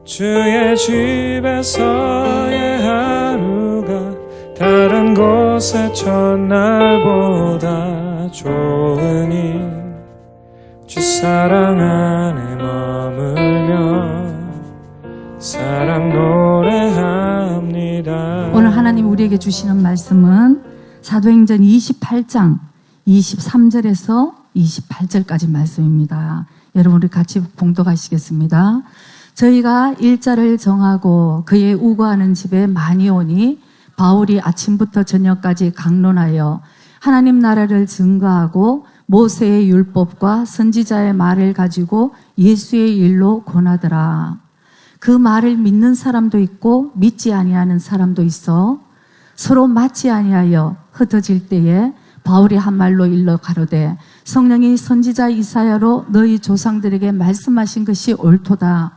주의 집에서의 하루가 다른 곳의 첫날보다 좋으니 주 사랑 안에 머물며 사랑 노래합니다. 오늘 하나님 우리에게 주시는 말씀은 사도행전 28장 23절에서 28절까지 말씀입니다. 여러분 우리 같이 봉독하시겠습니다. 저희가 일자를 정하고 그의 우거하는 집에 많이 오니 바울이 아침부터 저녁까지 강론하여 하나님 나라를 증거하고 모세의 율법과 선지자의 말을 가지고 예수의 일로 권하더라. 그 말을 믿는 사람도 있고 믿지 아니하는 사람도 있어 서로 맞지 아니하여 흩어질 때에 바울이 한 말로 일러 가로되 성령이 선지자 이사야로 너희 조상들에게 말씀하신 것이 옳도다.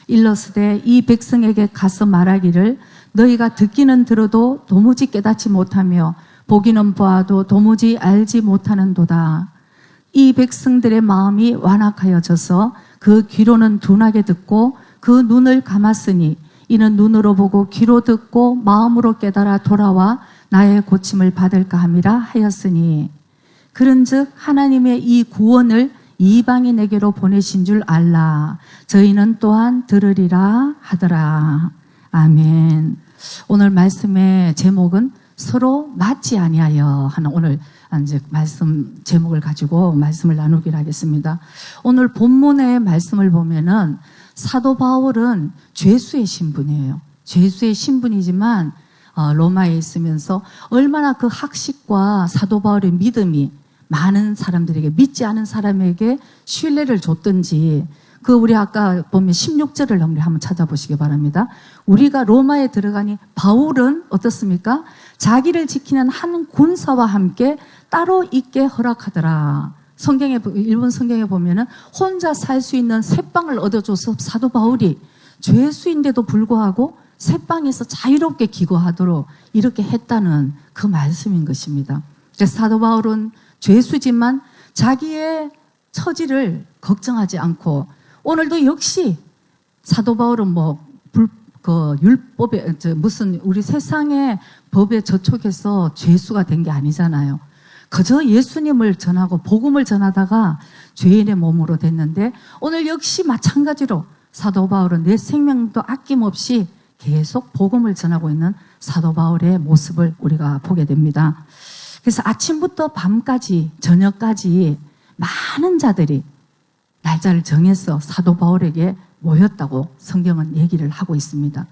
일러스되 이 백성에게 가서 말하기를 너희가 듣기는 들어도 도무지 깨닫지 못하며 보기는 보아도 도무지 알지 못하는도다. 이 백성들의 마음이 완악하여져서 그 귀로는 둔하게 듣고 그 눈을 감았으니 이는 눈으로 보고 귀로 듣고 마음으로 깨달아 돌아와 나의 고침을 받을까 함이라 하였으니 그런즉 하나님의 이 구원을 이방인에게로 보내신 줄 알라. 저희는 또한 들으리라 하더라. 아멘. 오늘 말씀의 제목은 서로 맞지 아니하여 하는 오늘 이제 말씀 제목을 가지고 말씀을 나누기로 하겠습니다. 오늘 본문의 말씀을 보면은 사도 바울은 죄수의 신분이에요. 죄수의 신분이지만 로마에 있으면서 얼마나 그 학식과 사도 바울의 믿음이 많은 사람들에게, 믿지 않은 사람에게 신뢰를 줬던지, 우리 아까 보면 16절을 우리 한번 찾아보시기 바랍니다. 우리가 로마에 들어가니 바울은 어떻습니까? 자기를 지키는 한 군사와 함께 따로 있게 허락하더라. 일본 성경에 보면은 혼자 살 수 있는 새방을 얻어줘서 사도 바울이 죄수인데도 불구하고 새방에서 자유롭게 기거하도록 이렇게 했다는 그 말씀인 것입니다. 그래서 사도 바울은 죄수지만 자기의 처지를 걱정하지 않고 오늘도 역시 사도 바울은 율법에 무슨 우리 세상의 법에 저촉해서 죄수가 된 게 아니잖아요. 그저 예수님을 전하고 복음을 전하다가 죄인의 몸으로 됐는데 오늘 역시 마찬가지로 사도 바울은 내 생명도 아낌없이 계속 복음을 전하고 있는 사도 바울의 모습을 우리가 보게 됩니다. 그래서 아침부터 밤까지 저녁까지 많은 자들이 날짜를 정해서 사도 바울에게 모였다고 성경은 얘기를 하고 있습니다.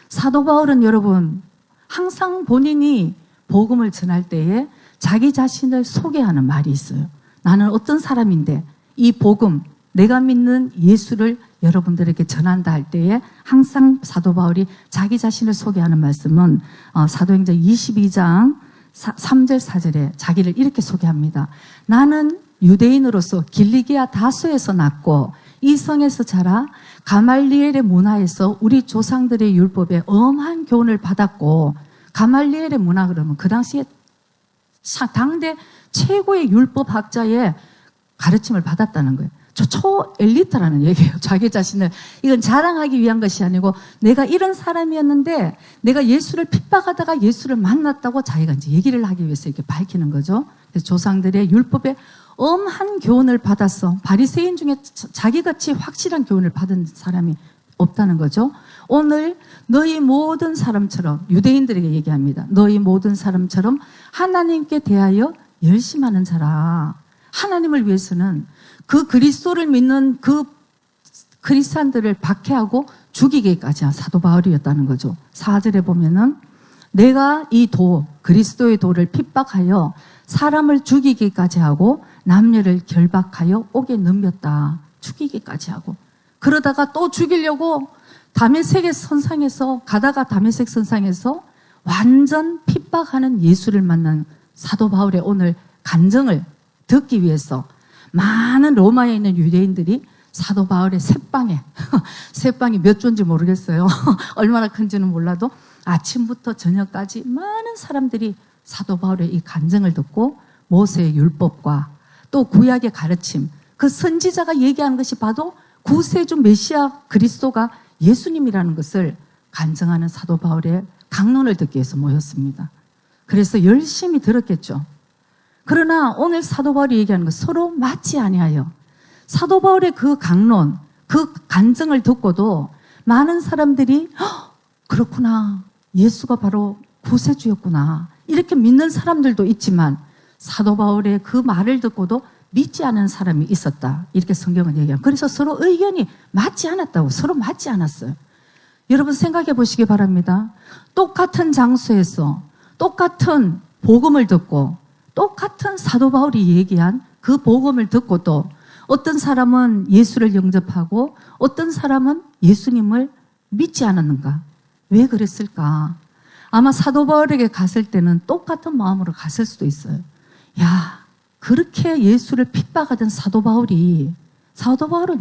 사도 바울은 여러분 항상 본인이 복음을 전할 때에 자기 자신을 소개하는 말이 있어요. 나는 어떤 사람인데 이 복음, 내가 믿는 예수를 여러분들에게 전한다 할 때에 항상 사도 바울이 자기 자신을 소개하는 말씀은 사도행전 22장 3절 4절에 자기를 이렇게 소개합니다. 나는 유대인으로서 길리기아 다소에서 났고 이 성에서 자라 가말리엘의 문화에서 우리 조상들의 율법에 엄한 교훈을 받았고, 가말리엘의 문화 그러면 그 당시에 당대 최고의 율법학자의 가르침을 받았다는 거예요. 초엘리트라는 얘기예요. 자기 자신을 이건 자랑하기 위한 것이 아니고 내가 이런 사람이었는데 내가 예수를 핍박하다가 예수를 만났다고 자기가 이제 얘기를 하기 위해서 이렇게 밝히는 거죠. 그래서 조상들의 율법에 엄한 교훈을 받았어. 바리새인 중에 자기같이 확실한 교훈을 받은 사람이 없다는 거죠. 오늘 너희 모든 사람처럼, 유대인들에게 얘기합니다. 너희 모든 사람처럼 하나님께 대하여 열심하는 자라. 하나님을 위해서는 그 그리스도를 믿는 그 크리스찬들을 박해하고 죽이기까지 한 사도 바울이었다는 거죠. 4절에 보면은 내가 이 그리스도의 도를 핍박하여 사람을 죽이기까지 하고 남녀를 결박하여 옥에 넘겼다. 죽이기까지 하고. 그러다가 또 죽이려고 다메섹의 선상에서 가다가 다메섹 선상에서 완전 핍박하는 예수를 만난 사도 바울의 오늘 간증을 듣기 위해서 많은 로마에 있는 유대인들이 사도 바울의 새방에 새방이 몇 조인지 모르겠어요. 얼마나 큰지는 몰라도 아침부터 저녁까지 많은 사람들이 사도 바울의 이 간증을 듣고 모세의 율법과 또 구약의 가르침, 그 선지자가 얘기하는 것이 봐도 구세주 메시아 그리스도가 예수님이라는 것을 간증하는 사도 바울의 강론을 듣기 위해서 모였습니다. 그래서 열심히 들었겠죠. 그러나 오늘 사도 바울이 얘기하는 것 서로 맞지 아니하여 사도 바울의 그 강론, 그 간증을 듣고도 많은 사람들이 그렇구나, 예수가 바로 구세주였구나 이렇게 믿는 사람들도 있지만 사도 바울의 그 말을 듣고도 믿지 않은 사람이 있었다, 이렇게 성경은 얘기해요. 그래서 서로 의견이 맞지 않았다고, 서로 맞지 않았어요. 여러분 생각해 보시기 바랍니다. 똑같은 장소에서 똑같은 복음을 듣고 똑같은 사도 바울이 얘기한 그 복음을 듣고도 어떤 사람은 예수를 영접하고 어떤 사람은 예수님을 믿지 않았는가? 왜 그랬을까? 아마 사도 바울에게 갔을 때는 똑같은 마음으로 갔을 수도 있어요. 야, 그렇게 예수를 핍박하던 사도 바울은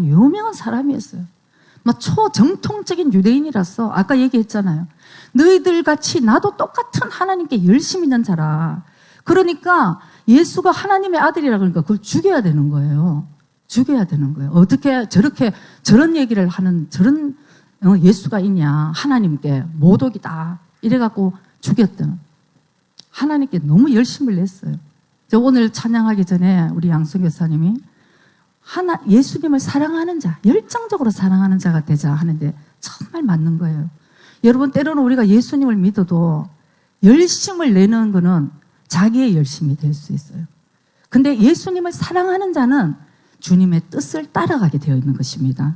유명한 사람이었어요. 막 초정통적인 유대인이라서 아까 얘기했잖아요. 너희들 같이 나도 똑같은 하나님께 열심히 믿는 자라. 그러니까 예수가 하나님의 아들이라 그러니까 그걸 죽여야 되는 거예요. 죽여야 되는 거예요. 어떻게 저런 얘기를 하는 저런 예수가 있냐. 하나님께 모독이다. 이래갖고 죽였던. 하나님께 너무 열심을 냈어요. 저 오늘 찬양하기 전에 우리 양성 교사님이 예수님을 사랑하는 자, 열정적으로 사랑하는 자가 되자 하는데 정말 맞는 거예요. 여러분 때로는 우리가 예수님을 믿어도 열심을 내는 거는 자기의 열심이 될 수 있어요. 근데 예수님을 사랑하는 자는 주님의 뜻을 따라가게 되어 있는 것입니다.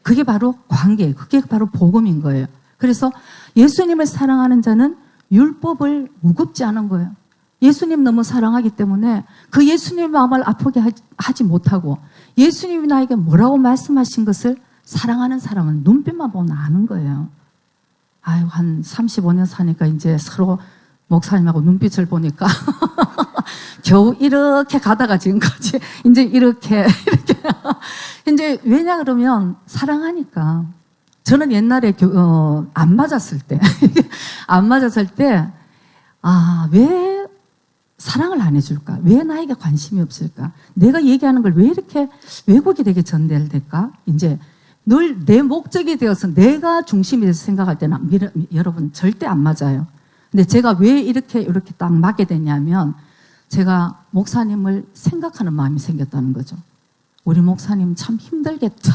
그게 바로 관계, 그게 바로 복음인 거예요. 그래서 예수님을 사랑하는 자는 율법을 무겁지 않은 거예요. 예수님 너무 사랑하기 때문에 그 예수님의 마음을 아프게 하지 못하고 예수님이 나에게 뭐라고 말씀하신 것을 사랑하는 사람은 눈빛만 보면 아는 거예요. 아유, 한 35년 사니까 이제 서로 목사님하고 눈빛을 보니까 겨우 이렇게 가다가 지금까지 이제 이렇게 이제 왜냐 그러면 사랑하니까. 저는 옛날에 안 맞았을 때 왜 사랑을 안 해줄까? 왜 나에게 관심이 없을까? 내가 얘기하는 걸 왜 이렇게 왜곡이 되게 전달될까? 이제 늘 내 목적이 되어서 내가 중심이 돼서 생각할 때는 여러분 절대 안 맞아요. 근데 제가 왜 이렇게 딱 맞게 되냐면 제가 목사님을 생각하는 마음이 생겼다는 거죠. 우리 목사님 참 힘들겠다.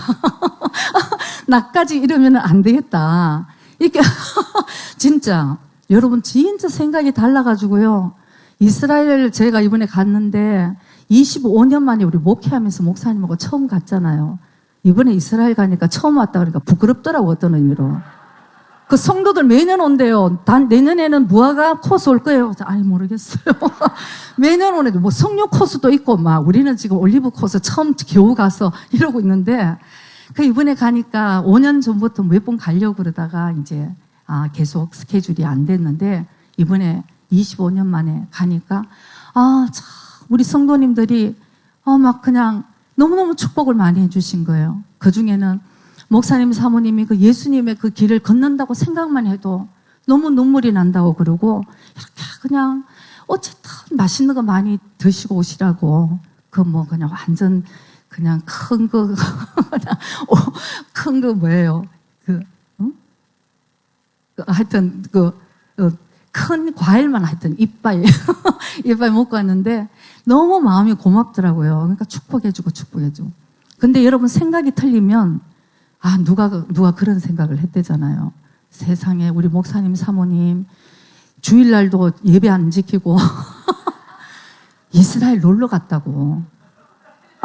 나까지 이러면 안 되겠다. 이렇게 진짜 여러분 진짜 생각이 달라가지고요. 이스라엘 제가 이번에 갔는데 25년 만에 우리 목회하면서 목사님하고 처음 갔잖아요. 이번에 이스라엘 가니까 처음 왔다 그러니까 부끄럽더라고, 어떤 의미로. 그 성도들 매년 온대요. 내년에는 무화과 코스 올 거예요. 아니, 모르겠어요. 매년 오는데 뭐 석류 코스도 있고 막 우리는 지금 올리브 코스 처음 겨우 가서 이러고 있는데 그 이번에 가니까 5년 전부터 몇 번 가려고 그러다가 이제 계속 스케줄이 안 됐는데 이번에 25년 만에 가니까 참 우리 성도님들이 막 그냥 너무너무 축복을 많이 해주신 거예요. 그 중에는 목사님 사모님이 그 예수님의 그 길을 걷는다고 생각만 해도 너무 눈물이 난다고 그러고 이렇게 그냥 어쨌든 맛있는 거 많이 드시고 오시라고 그 뭐 그냥 완전 그냥 큰 거 뭐예요? 하여튼 큰 과일만 하여튼 이빨 먹고 왔는데 너무 마음이 고맙더라고요. 그러니까 축복해주고. 근데 여러분 생각이 틀리면 누가 그런 생각을 했대잖아요. 세상에 우리 목사님 사모님 주일날도 예배 안 지키고 이스라엘 놀러 갔다고.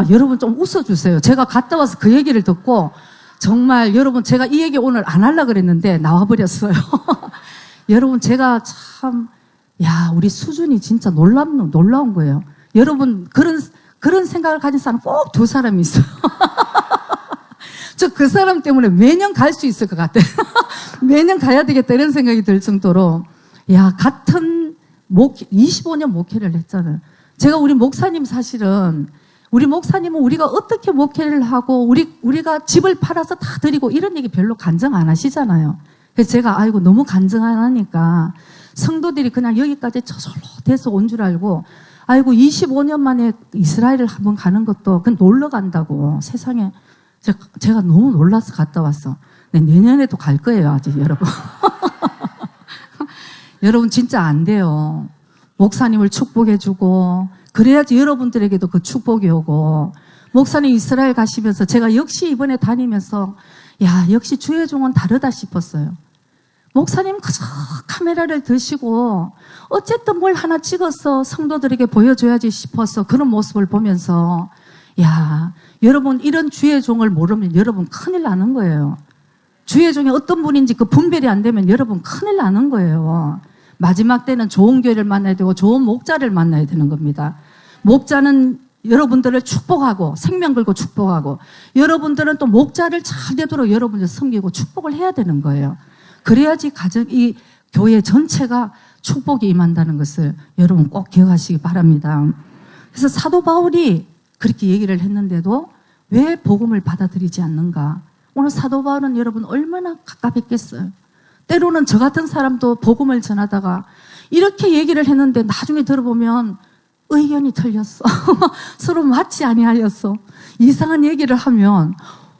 여러분 좀 웃어주세요. 제가 갔다 와서 그 얘기를 듣고 정말 여러분 제가 이 얘기 오늘 안 하려고 그랬는데 나와버렸어요. 여러분 제가 참 우리 수준이 진짜 놀라운 거예요. 여러분 그런 생각을 가진 사람 꼭 2사람이 있어요. 저 그 사람 때문에 매년 갈 수 있을 것 같아요. 매년 가야 되겠다 이런 생각이 들 정도로 같은 25년 목회를 했잖아요. 제가 우리 목사님 사실은 우리 목사님은 우리가 어떻게 목회를 하고 우리가 집을 팔아서 다 드리고 이런 얘기 별로 간증 안 하시잖아요. 그래서 제가 너무 간증 안 하니까 성도들이 그냥 여기까지 저절로 돼서 온 줄 알고 25년 만에 이스라엘을 한번 가는 것도 그냥 놀러 간다고 세상에 제가 너무 놀라서 갔다 왔어. 네, 내년에도 갈 거예요, 아직 여러분. 여러분 진짜 안 돼요. 목사님을 축복해주고 그래야지 여러분들에게도 그 축복이 오고 목사님 이스라엘 가시면서 제가 역시 이번에 다니면서 야 역시 주의 종은 다르다 싶었어요. 목사님 그저 카메라를 드시고 어쨌든 뭘 하나 찍어서 성도들에게 보여줘야지 싶어서 그런 모습을 보면서 야 여러분 이런 주의 종을 모르면 여러분 큰일 나는 거예요. 주의 종이 어떤 분인지 그 분별이 안 되면 여러분 큰일 나는 거예요. 마지막 때는 좋은 교회를 만나야 되고 좋은 목자를 만나야 되는 겁니다. 목자는 여러분들을 축복하고 생명 걸고 축복하고 여러분들은 또 목자를 잘 되도록 여러분들 섬기고 축복을 해야 되는 거예요. 그래야지 이 교회 전체가 축복이 임한다는 것을 여러분 꼭 기억하시기 바랍니다. 그래서 사도 바울이 그렇게 얘기를 했는데도 왜 복음을 받아들이지 않는가? 오늘 사도 바울은 여러분 얼마나 가깝겠어요. 때로는 저 같은 사람도 복음을 전하다가 이렇게 얘기를 했는데 나중에 들어보면 의견이 틀렸어. 서로 맞지 아니하였어. 이상한 얘기를 하면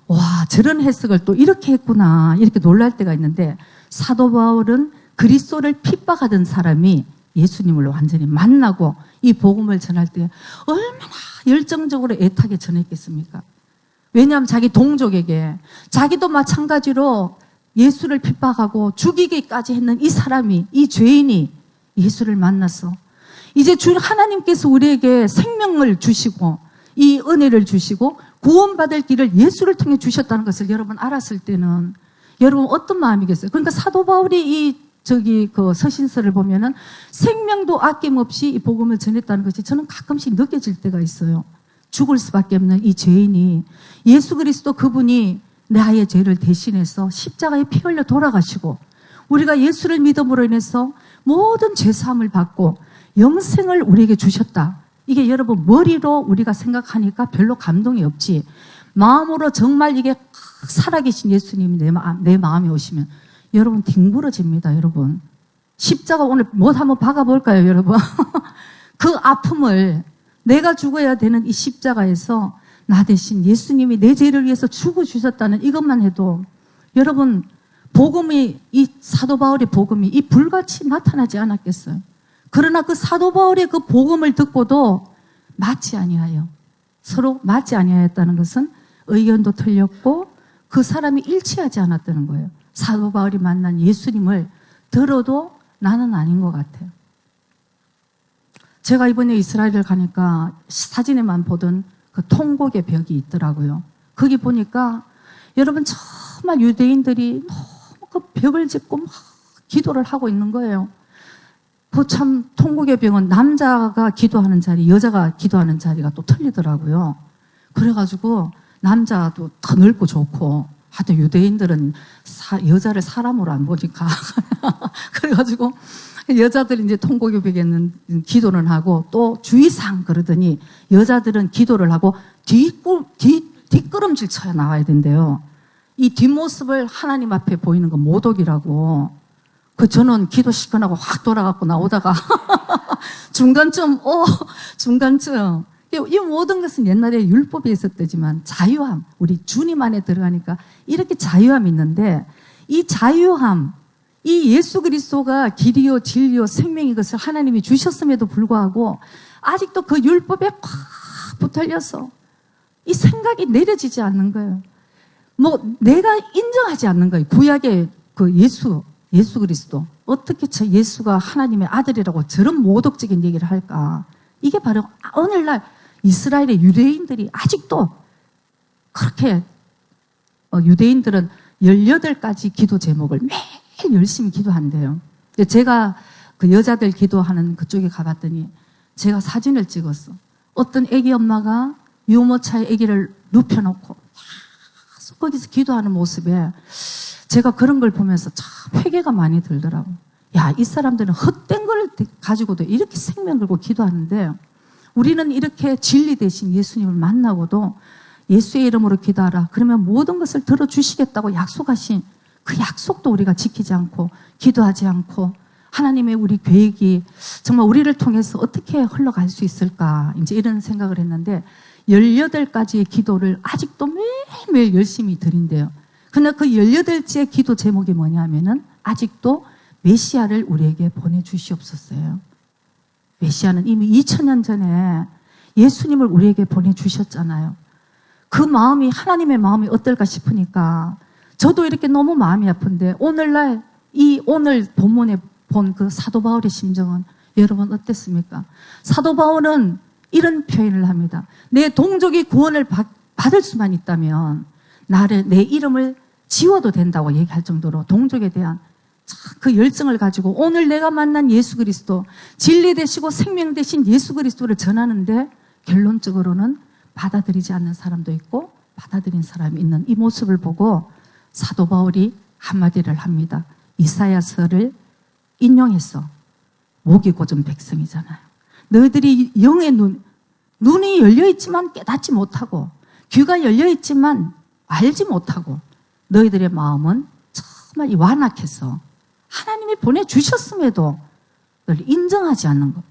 와 저런 해석을 또 이렇게 했구나 이렇게 놀랄 때가 있는데 사도 바울은 그리스도를 핍박하던 사람이 예수님을 완전히 만나고 이 복음을 전할 때 얼마나 열정적으로 애타게 전했겠습니까? 왜냐하면 자기 동족에게 자기도 마찬가지로 예수를 핍박하고 죽이기까지 했는 이 사람이 이 죄인이 예수를 만나서 이제 주 하나님께서 우리에게 생명을 주시고 이 은혜를 주시고 구원받을 길을 예수를 통해 주셨다는 것을 여러분 알았을 때는 여러분 어떤 마음이겠어요? 그러니까 사도 바울이 그 서신서를 보면은 생명도 아낌없이 이 복음을 전했다는 것이 저는 가끔씩 느껴질 때가 있어요. 죽을 수밖에 없는 이 죄인이 예수 그리스도 그분이 나의 죄를 대신해서 십자가에 피 흘려 돌아가시고 우리가 예수를 믿음으로 인해서 모든 죄사함을 받고 영생을 우리에게 주셨다. 이게 여러분 머리로 우리가 생각하니까 별로 감동이 없지 마음으로 정말 이게 살아계신 예수님이 내 마음에 오시면 여러분 뒹굴어집니다. 여러분 십자가 오늘 뭐 한번 박아볼까요 여러분? 그 아픔을 내가 죽어야 되는 이 십자가에서 나 대신 예수님이 내 죄를 위해서 죽어주셨다는 이것만 해도 여러분 복음이 이 사도 바울의 복음이 이 불같이 나타나지 않았겠어요. 그러나 그 사도 바울의 그 복음을 듣고도 맞지 아니하여 서로 맞지 아니하였다는 것은 의견도 틀렸고 그 사람이 일치하지 않았다는 거예요. 사도 바울이 만난 예수님을 들어도 나는 아닌 것 같아요. 제가 이번에 이스라엘을 가니까 사진에만 보던 그 통곡의 벽이 있더라고요. 거기 보니까 여러분 정말 유대인들이 너무 그 벽을 짓고 막 기도를 하고 있는 거예요. 그 참 통곡의 벽은 남자가 기도하는 자리, 여자가 기도하는 자리가 또 틀리더라고요. 그래가지고 남자도 더 넓고 좋고 하여튼 유대인들은 여자를 사람으로 안 보니까 그래가지고 여자들이 이제 통곡의 벽에는 기도를 하고 또 주의사항 그러더니 여자들은 기도를 하고 뒷걸음질 쳐야 나와야 된대요. 이 뒷모습을 하나님 앞에 보이는 건 모독이라고. 저는 기도 시간하고 확 돌아갖고 나오다가 중간쯤 이 모든 것은 옛날에 율법에 있었대지만 자유함, 우리 주님 안에 들어가니까 이렇게 자유함이 있는데 이 자유함, 이 예수 그리스도가 길이요 진리요 생명인 것을 하나님이 주셨음에도 불구하고 아직도 그 율법에 꽉 붙들려서 이 생각이 내려지지 않는 거예요. 내가 인정하지 않는 거예요. 구약의 그 예수 그리스도. 어떻게 저 예수가 하나님의 아들이라고 저런 모독적인 얘기를 할까? 이게 바로 오늘날 이스라엘의 유대인들이 아직도 그렇게 유대인들은 18가지 기도 제목을 매일 열심히 기도한대요. 제가 그 여자들 기도하는 그쪽에 가봤더니 제가 사진을 찍었어. 어떤 애기 엄마가 유모차에 애기를 눕혀놓고 계속 거기서 기도하는 모습에 제가 그런 걸 보면서 참 회개가 많이 들더라고. 야, 이 사람들은 헛된 걸 가지고도 이렇게 생명 걸고 기도하는데 우리는 이렇게 진리 대신 예수님을 만나고도 예수의 이름으로 기도하라. 그러면 모든 것을 들어주시겠다고 약속하신 그 약속도 우리가 지키지 않고 기도하지 않고 하나님의 우리 계획이 정말 우리를 통해서 어떻게 흘러갈 수 있을까 이제 이런 생각을 했는데 18가지의 기도를 아직도 매일매일 열심히 드린대요. 그러나 그 18지의 기도 제목이 뭐냐면은 아직도 메시아를 우리에게 보내주시옵소서요. 메시아는 이미 2000년 전에 예수님을 우리에게 보내주셨잖아요. 그 마음이, 하나님의 마음이 어떨까 싶으니까 저도 이렇게 너무 마음이 아픈데 오늘날 오늘 본문에 본 그 사도 바울의 심정은 여러분 어땠습니까? 사도 바울은 이런 표현을 합니다. 내 동족이 구원을 받을 수만 있다면 내 이름을 지워도 된다고 얘기할 정도로 동족에 대한 그 열정을 가지고 오늘 내가 만난 예수 그리스도, 진리 되시고 생명 되신 예수 그리스도를 전하는데 결론적으로는 받아들이지 않는 사람도 있고 받아들인 사람이 있는 이 모습을 보고 사도 바울이 한마디를 합니다. 이사야서를 인용해서 목이 고준 백성이잖아요. 너희들이 영의 눈이 열려있지만 깨닫지 못하고 귀가 열려있지만 알지 못하고 너희들의 마음은 정말 완악해서 하나님이 보내주셨음에도 널 인정하지 않는 것.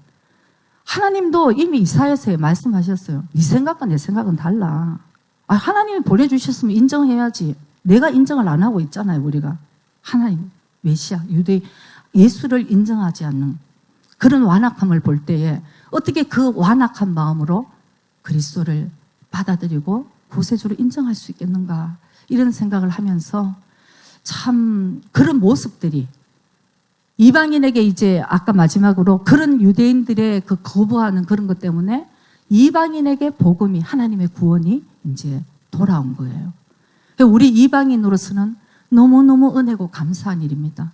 하나님도 이미 이사야서에 말씀하셨어요. 네 생각과 내 생각은 달라. 하나님이 보내주셨으면 인정해야지. 내가 인정을 안 하고 있잖아요. 우리가 하나님, 메시아, 유대 예수를 인정하지 않는 그런 완악함을 볼 때에 어떻게 그 완악한 마음으로 그리스도를 받아들이고 구세주로 인정할 수 있겠는가, 이런 생각을 하면서 참 그런 모습들이 이방인에게 이제 아까 마지막으로 그런 유대인들의 그 거부하는 그런 것 때문에 이방인에게 복음이, 하나님의 구원이 이제 돌아온 거예요. 우리 이방인으로서는 너무너무 은혜고 감사한 일입니다.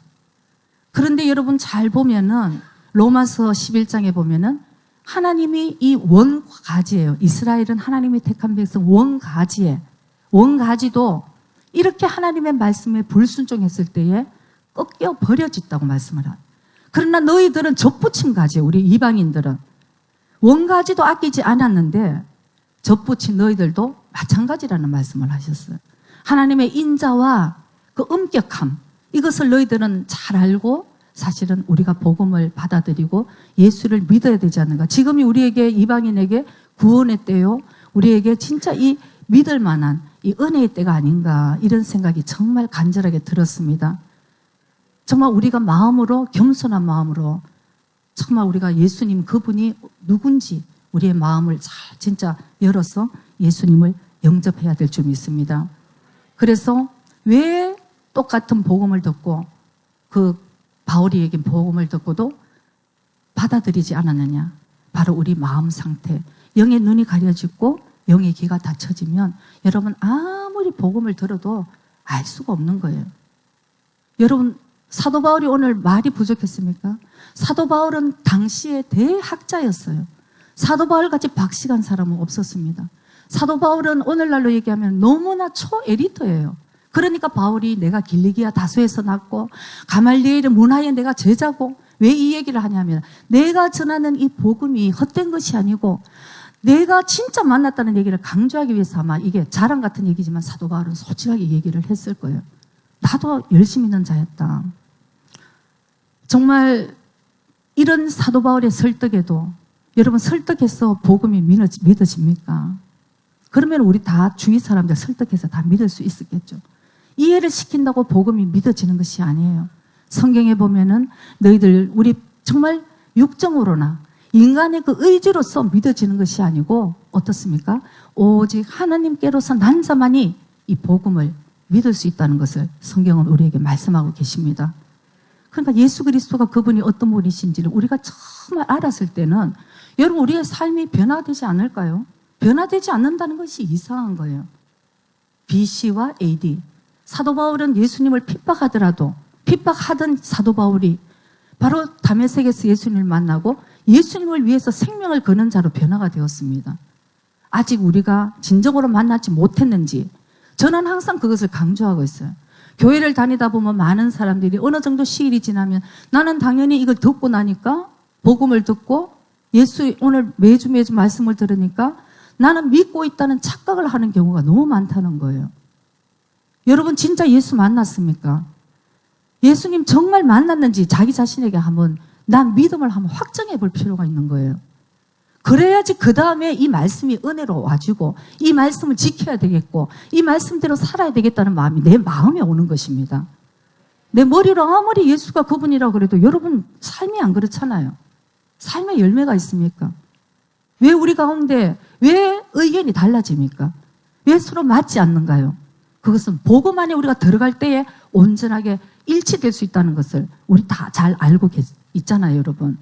그런데 여러분 잘 보면은 로마서 11장에 보면은 하나님이 이 원가지예요. 이스라엘은 하나님이 택한 백성 원가지도 이렇게 하나님의 말씀에 불순종했을 때에 꺾여 버려졌다고 말씀을 해요. 그러나 너희들은 접붙임 가지예요. 우리 이방인들은 원가지도 아끼지 않았는데 접붙인 너희들도 마찬가지라는 말씀을 하셨어요. 하나님의 인자와 그 엄격함, 이것을 너희들은 잘 알고 사실은 우리가 복음을 받아들이고 예수를 믿어야 되지 않는가. 지금이 우리에게, 이방인에게 구원의 때요, 우리에게 진짜 이 믿을 만한 이 은혜의 때가 아닌가, 이런 생각이 정말 간절하게 들었습니다. 정말 우리가 마음으로, 겸손한 마음으로 정말 우리가 예수님 그분이 누군지 우리의 마음을 잘 진짜 열어서 예수님을 영접해야 될 줄 믿습니다. 그래서 왜 똑같은 복음을 듣고 그 바울이 얘기한 복음을 듣고도 받아들이지 않았느냐? 바로 우리 마음 상태, 영의 눈이 가려지고 영의 귀가 닫혀지면 여러분 아무리 복음을 들어도 알 수가 없는 거예요. 여러분 사도 바울이 오늘 말이 부족했습니까? 사도 바울은 당시에 대학자였어요. 사도 바울같이 박식한 사람은 없었습니다. 사도 바울은 오늘날로 얘기하면 너무나 초에리트예요. 그러니까 바울이 내가 길리기아 다소에서 났고 가말리엘의 문화에 내가 제자고, 왜 이 얘기를 하냐면 내가 전하는 이 복음이 헛된 것이 아니고 내가 진짜 만났다는 얘기를 강조하기 위해서 아마 이게 자랑 같은 얘기지만 사도 바울은 솔직하게 얘기를 했을 거예요. 나도 열심히 있는 자였다. 정말 이런 사도 바울의 설득에도 여러분 설득해서 복음이 믿어집니까? 그러면 우리 다 주위 사람들 설득해서 다 믿을 수 있었겠죠. 이해를 시킨다고 복음이 믿어지는 것이 아니에요. 성경에 보면은 너희들 우리 정말 육정으로나 인간의 그 의지로서 믿어지는 것이 아니고 어떻습니까? 오직 하나님께로서 난 자만이 이 복음을 믿을 수 있다는 것을 성경은 우리에게 말씀하고 계십니다. 그러니까 예수 그리스도가 그분이 어떤 분이신지를 우리가 정말 알았을 때는 여러분 우리의 삶이 변화되지 않을까요? 변화되지 않는다는 것이 이상한 거예요. BC와 AD. 사도 바울은 예수님을 핍박하더라도 핍박하던 사도 바울이 바로 다메섹에서 예수님을 만나고 예수님을 위해서 생명을 거는 자로 변화가 되었습니다. 아직 우리가 진정으로 만나지 못했는지 저는 항상 그것을 강조하고 있어요. 교회를 다니다 보면 많은 사람들이 어느 정도 시일이 지나면 나는 당연히 이걸 듣고 나니까 복음을 듣고 예수 오늘 매주 말씀을 들으니까 나는 믿고 있다는 착각을 하는 경우가 너무 많다는 거예요. 여러분 진짜 예수 만났습니까? 예수님 정말 만났는지 자기 자신에게 한번 난 믿음을 한번 확정해 볼 필요가 있는 거예요. 그래야지 그 다음에 이 말씀이 은혜로 와주고 이 말씀을 지켜야 되겠고 이 말씀대로 살아야 되겠다는 마음이 내 마음에 오는 것입니다. 내 머리로 아무리 예수가 그분이라고 그래도 여러분 삶이 안 그렇잖아요. 삶의 열매가 있습니까? 왜 우리 가운데 왜 의견이 달라집니까? 왜 서로 맞지 않는가요? 그것은 복음 안에 우리가 들어갈 때에 온전하게 일치될 수 있다는 것을 우리 다 잘 알고 있잖아요, 여러분.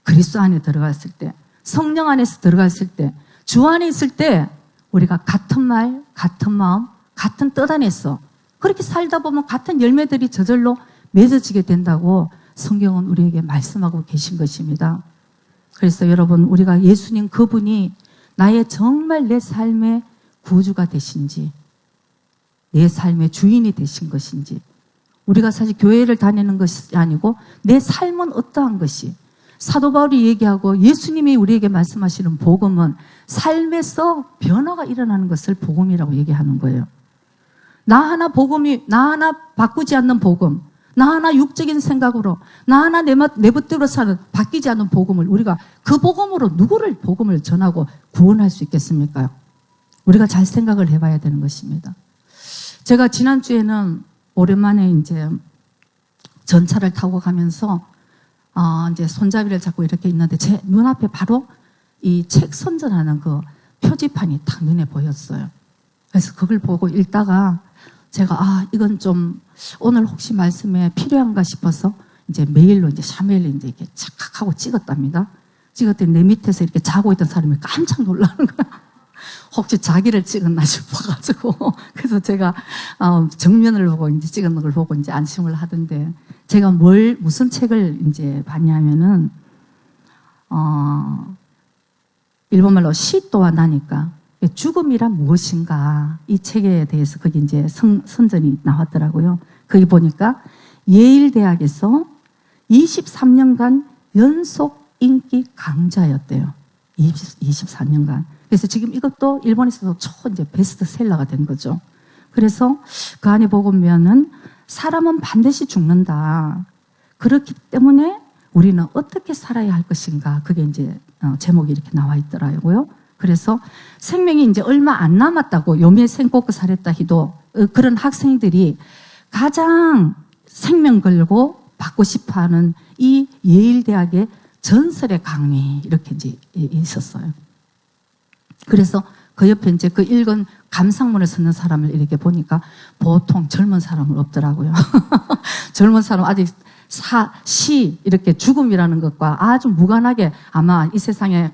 그리스도 안에 들어갔을 때, 성령 안에서 들어갔을 때, 주 안에 있을 때 우리가 같은 말, 같은 마음, 같은 뜻 안에서 그렇게 살다 보면 같은 열매들이 저절로 맺어지게 된다고 성경은 우리에게 말씀하고 계신 것입니다. 그래서 여러분, 우리가 예수님 그분이 나의 정말 내 삶의 구주가 되신지, 내 삶의 주인이 되신 것인지, 우리가 사실 교회를 다니는 것이 아니고 내 삶은 어떠한 것이, 사도 바울이 얘기하고 예수님이 우리에게 말씀하시는 복음은 삶에서 변화가 일어나는 것을 복음이라고 얘기하는 거예요. 나 하나 바꾸지 않는 복음, 나 하나 육적인 생각으로, 나 하나 내 멋대로 사는 바뀌지 않는 복음을 우리가 그 복음으로 누구를 복음을 전하고 구원할 수 있겠습니까? 우리가 잘 생각을 해봐야 되는 것입니다. 제가 지난주에는 오랜만에 이제 전차를 타고 가면서 이제 손잡이를 잡고 이렇게 있는데 제 눈앞에 바로 이 책 선전하는 그 표지판이 딱 눈에 보였어요. 그래서 그걸 보고 읽다가 제가 이건 좀 오늘 혹시 말씀에 필요한가 싶어서 이제 메일로 이제 샤멜로 이제 이렇게 착각 하고 찍었답니다. 찍었더니 내 밑에서 이렇게 자고 있던 사람이 깜짝 놀라는 거야. 혹시 자기를 찍었나 싶어가지고. 그래서 제가, 정면을 보고 이제 찍은 걸 보고 이제 안심을 하던데, 제가 무슨 책을 이제 봤냐면은, 일본말로 시또와 나니까, 죽음이란 무엇인가, 이 책에 대해서 거기 이제 선전이 나왔더라고요. 거기 보니까 예일대학에서 23년간 연속 인기 강좌였대요. 24년간. 그래서 지금 이것도 일본에서도 이제 베스트셀러가 된 거죠. 그래서 그 안에 보면은 사람은 반드시 죽는다. 그렇기 때문에 우리는 어떻게 살아야 할 것인가. 그게 이제 제목이 이렇게 나와 있더라고요. 그래서 생명이 이제 얼마 안 남았다고 요미에 생고크 사랬다 히도 그런 학생들이 가장 생명 걸고 받고 싶어 하는 이 예일대학의 전설의 강의 이렇게 이제 있었어요. 그래서 그 옆에 이제 그 읽은 감상문을 쓰는 사람을 이렇게 보니까 보통 젊은 사람은 없더라고요. 젊은 사람 아직 시 이렇게 죽음이라는 것과 아주 무관하게 아마 이 세상에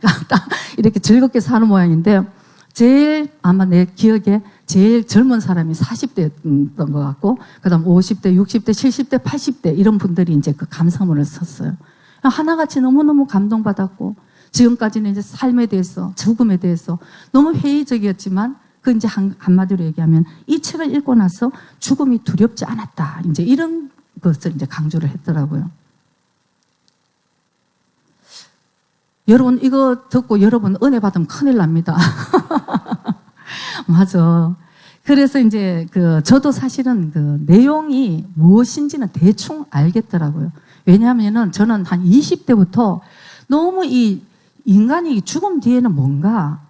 이렇게 즐겁게 사는 모양인데 제일 아마 내 기억에 제일 젊은 사람이 40대였던 것 같고 그다음 50대, 60대, 70대, 80대 이런 분들이 이제 그 감상문을 썼어요. 하나같이 너무너무 감동받았고 지금까지는 이제 삶에 대해서, 죽음에 대해서 너무 회의적이었지만 그 이제 한마디로 얘기하면 이 책을 읽고 나서 죽음이 두렵지 않았다. 이제 이런 것을 이제 강조를 했더라고요. 여러분 이거 듣고 여러분 은혜 받으면 큰일 납니다. 맞아. 그래서 이제 저도 사실은 그 내용이 무엇인지는 대충 알겠더라고요. 왜냐하면은 저는 한 20대부터 너무 이 인간이 죽음 뒤에는 뭔가,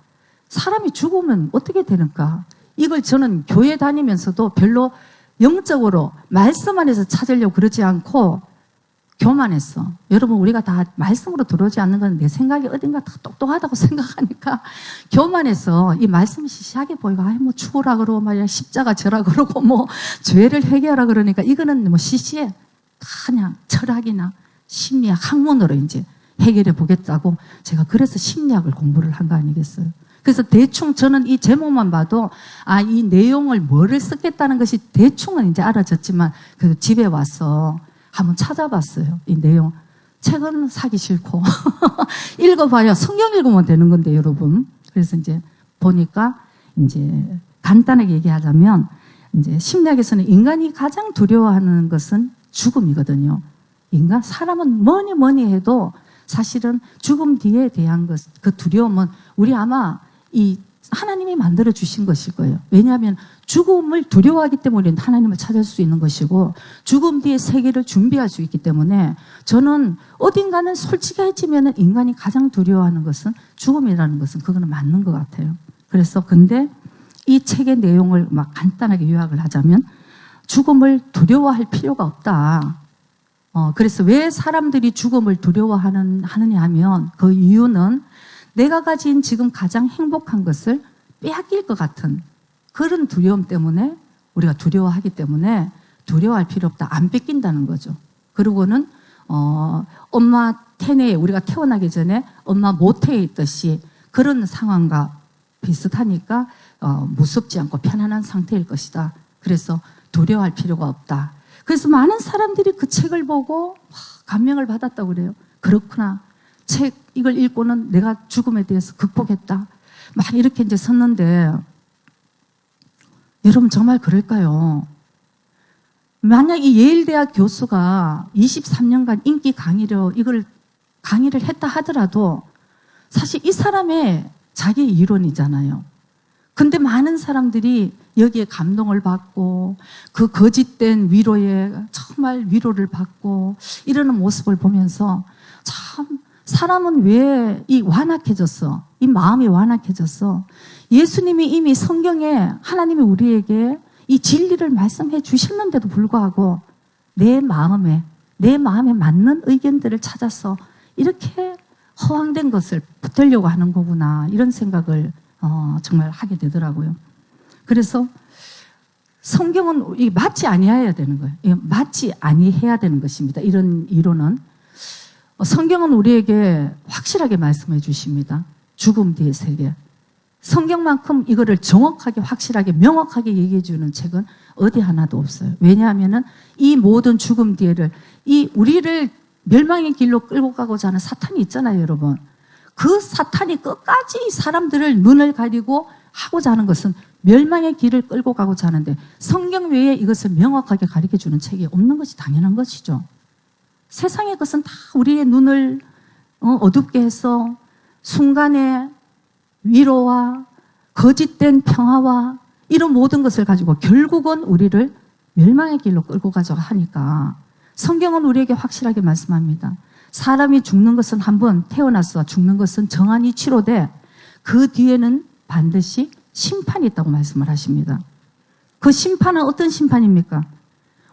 사람이 죽으면 어떻게 되는가, 이걸 저는 교회 다니면서도 별로 영적으로 말씀 안에서 찾으려고 그러지 않고 교만했어. 여러분 우리가 다 말씀으로 들어오지 않는 건 내 생각이 어딘가 다 똑똑하다고 생각하니까 교만해서 이 말씀이 시시하게 보이고 뭐 죽으라 그러고 말이야 십자가 져라 그러고 뭐 죄를 회개하라 그러니까 이거는 뭐 시시해. 그냥 철학이나 심리학 학문으로 이제 해결해 보겠다고 제가 그래서 심리학을 공부를 한 거 아니겠어요? 그래서 대충 저는 이 제목만 봐도 이 내용을 뭐를 쓰겠다는 것이 대충은 이제 알아졌지만 그 집에 와서 한번 찾아봤어요. 이 내용. 책은 사기 싫고 읽어봐야 성경 읽으면 되는 건데 여러분. 그래서 이제 보니까 이제 간단하게 얘기하자면 이제 심리학에서는 인간이 가장 두려워하는 것은 죽음이거든요. 사람은 뭐니 해도 사실은 죽음 뒤에 대한 그 두려움은 우리 아마 이 하나님이 만들어 주신 것일 거예요. 왜냐하면 죽음을 두려워하기 때문에 하나님을 찾을 수 있는 것이고 죽음 뒤의 세계를 준비할 수 있기 때문에 저는 어딘가는 솔직해지면 인간이 가장 두려워하는 것은 죽음이라는 것은 그거는 맞는 것 같아요. 그래서 근데 이 책의 내용을 막 간단하게 요약을 하자면 죽음을 두려워할 필요가 없다. 그래서 왜 사람들이 죽음을 두려워하느냐 하면 그 이유는 내가 가진 지금 가장 행복한 것을 빼앗길 것 같은 그런 두려움 때문에 우리가 두려워하기 때문에 두려워할 필요 없다. 안 뺏긴다는 거죠. 그리고는 엄마 태내에 우리가 태어나기 전에 엄마 모태에 있듯이 그런 상황과 비슷하니까 무섭지 않고 편안한 상태일 것이다. 그래서 두려워할 필요가 없다. 그래서 많은 사람들이 그 책을 보고 감명을 받았다고 그래요. 그렇구나. 책 이걸 읽고는 내가 죽음에 대해서 극복했다. 막 이렇게 이제 썼는데 여러분 정말 그럴까요? 만약 이 예일대학 교수가 23년간 인기 강의를 했다 하더라도 사실 이 사람의 자기 이론이잖아요. 근데 많은 사람들이 여기에 감동을 받고 그 거짓된 위로에 정말 위로를 받고 이러는 모습을 보면서 참 사람은 왜 이 완악해졌어? 이 마음이 완악해졌어? 예수님이 이미 성경에 하나님이 우리에게 이 진리를 말씀해 주셨는데도 불구하고 내 마음에 맞는 의견들을 찾아서 이렇게 허황된 것을 붙들려고 하는 거구나 이런 생각을 정말 하게 되더라고요. 그래서 성경은 맞지 아니해야 되는 거예요. 맞지 아니해야 되는 것입니다. 이런 이론은 성경은 우리에게 확실하게 말씀해 주십니다. 죽음 뒤의 세계. 성경만큼 이거를 정확하게 확실하게 명확하게 얘기해 주는 책은 어디 하나도 없어요. 왜냐하면은 이 모든 죽음 뒤에를 이 우리를 멸망의 길로 끌고 가고자 하는 사탄이 있잖아요, 여러분. 그 사탄이 끝까지 사람들을 눈을 가리고 하고자 하는 것은 멸망의 길을 끌고 가고자 하는데 성경 외에 이것을 명확하게 가르쳐 주는 책이 없는 것이 당연한 것이죠. 세상의 것은 다 우리의 눈을 어둡게 해서 순간의 위로와 거짓된 평화와 이런 모든 것을 가지고 결국은 우리를 멸망의 길로 끌고 가자고 하니까 성경은 우리에게 확실하게 말씀합니다. 사람이 죽는 것은 한번 태어나서 죽는 것은 정한이 치료돼 그 뒤에는 반드시 심판이 있다고 말씀을 하십니다. 그 심판은 어떤 심판입니까?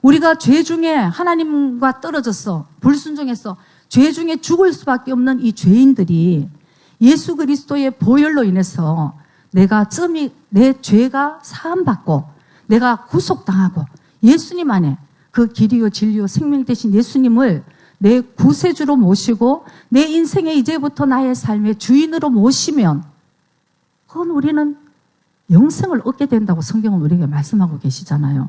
우리가 죄 중에 하나님과 떨어졌어 불순종해서 죄 중에 죽을 수밖에 없는 이 죄인들이 예수 그리스도의 보혈로 인해서 내 죄가 사함받고 내가 구속당하고 예수님 안에 그 길이요 진리요 생명 되신 예수님을 내 구세주로 모시고 내 인생에 이제부터 나의 삶의 주인으로 모시면 그건 우리는 영생을 얻게 된다고 성경은 우리에게 말씀하고 계시잖아요.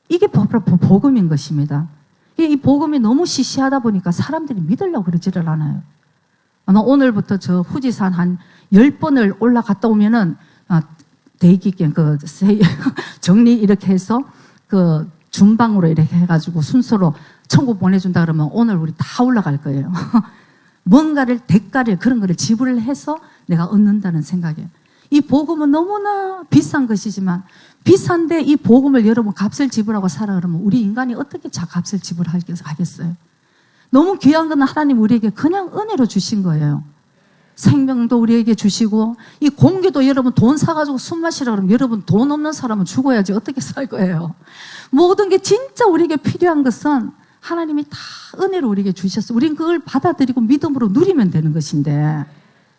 이게 바로 복음인 것입니다. 이 복음이 너무 시시하다 보니까 사람들이 믿으려고 그러지를 않아요. 아마 오늘부터 저 후지산 한 10번을 올라갔다 오면은 대기권 정리 이렇게 해서 그 준방으로 이렇게 해가지고 순서로 천국 보내준다 그러면 오늘 우리 다 올라갈 거예요. 뭔가를 대가를 그런 거를 지불을 해서 내가 얻는다는 생각이에요. 이 복음은 너무나 비싼 것이지만 비싼데 이 복음을 여러분 값을 지불하고 살아 그러면 우리 인간이 어떻게 값을 지불하겠어요? 너무 귀한 건 하나님 우리에게 그냥 은혜로 주신 거예요. 생명도 우리에게 주시고 이 공기도 여러분 돈 사가지고 숨 마시라 그러면 여러분 돈 없는 사람은 죽어야지 어떻게 살 거예요? 모든 게 진짜 우리에게 필요한 것은 하나님이 다 은혜로 우리에게 주셨어요. 우린 그걸 받아들이고 믿음으로 누리면 되는 것인데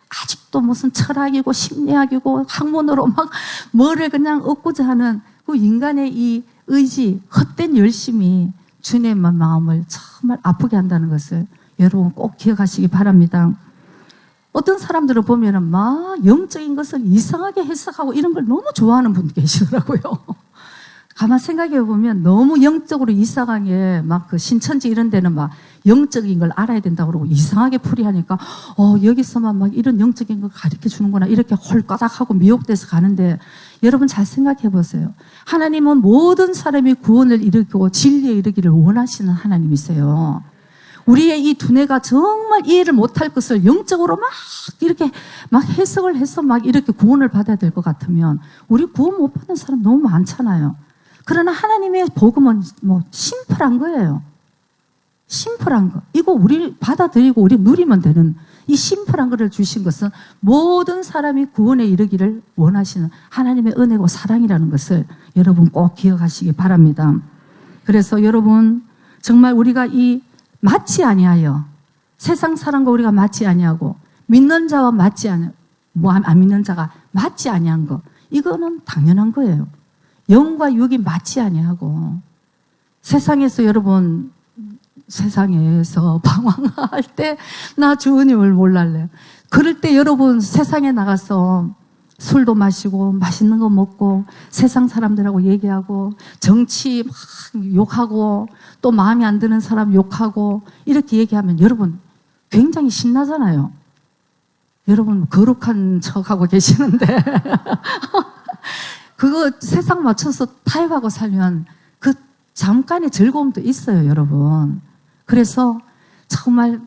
아직도 무슨 철학이고 심리학이고 학문으로 막 뭐를 그냥 얻고자 하는 그 인간의 이 의지, 헛된 열심이 주님의 마음을 정말 아프게 한다는 것을 여러분 꼭 기억하시기 바랍니다. 어떤 사람들을 보면은 막 영적인 것을 이상하게 해석하고 이런 걸 너무 좋아하는 분이 계시더라고요. 가만 생각해 보면 너무 영적으로 이상하게 막 그 신천지 이런 데는 막 영적인 걸 알아야 된다고 그러고 이상하게 풀이하니까 여기서만 막 이런 영적인 걸 가르쳐 주는구나 이렇게 홀까닥하고 미혹돼서 가는데 여러분 잘 생각해 보세요. 하나님은 모든 사람이 구원을 이루고 진리에 이르기를 원하시는 하나님이세요. 우리의 이 두뇌가 정말 이해를 못할 것을 영적으로 막 이렇게 막 해석을 해서 막 이렇게 구원을 받아야 될 것 같으면 우리 구원 못 받는 사람 너무 많잖아요. 그러나 하나님의 복음은 뭐 심플한 거예요. 심플한 거. 이거 우리 받아들이고 우리 누리면 되는 이 심플한 거를 주신 것은 모든 사람이 구원에 이르기를 원하시는 하나님의 은혜고 사랑이라는 것을 여러분 꼭 기억하시기 바랍니다. 그래서 여러분 정말 우리가 이 맞지 아니하여 세상 사람과 우리가 맞지 아니하고 믿는 자와 맞지 아니 뭐 안 믿는 자가 맞지 아니한 거 이거는 당연한 거예요. 영과 육이 맞지 아니하고 세상에서 여러분 세상에서 방황할 때 나 주님을 몰랄래요. 그럴 때 여러분 세상에 나가서 술도 마시고 맛있는 거 먹고 세상 사람들하고 얘기하고 정치 막 욕하고 또 마음에 안 드는 사람 욕하고 이렇게 얘기하면 여러분 굉장히 신나잖아요. 여러분 거룩한 척하고 계시는데 그거 세상 맞춰서 타협하고 살면 그 잠깐의 즐거움도 있어요, 여러분. 그래서 정말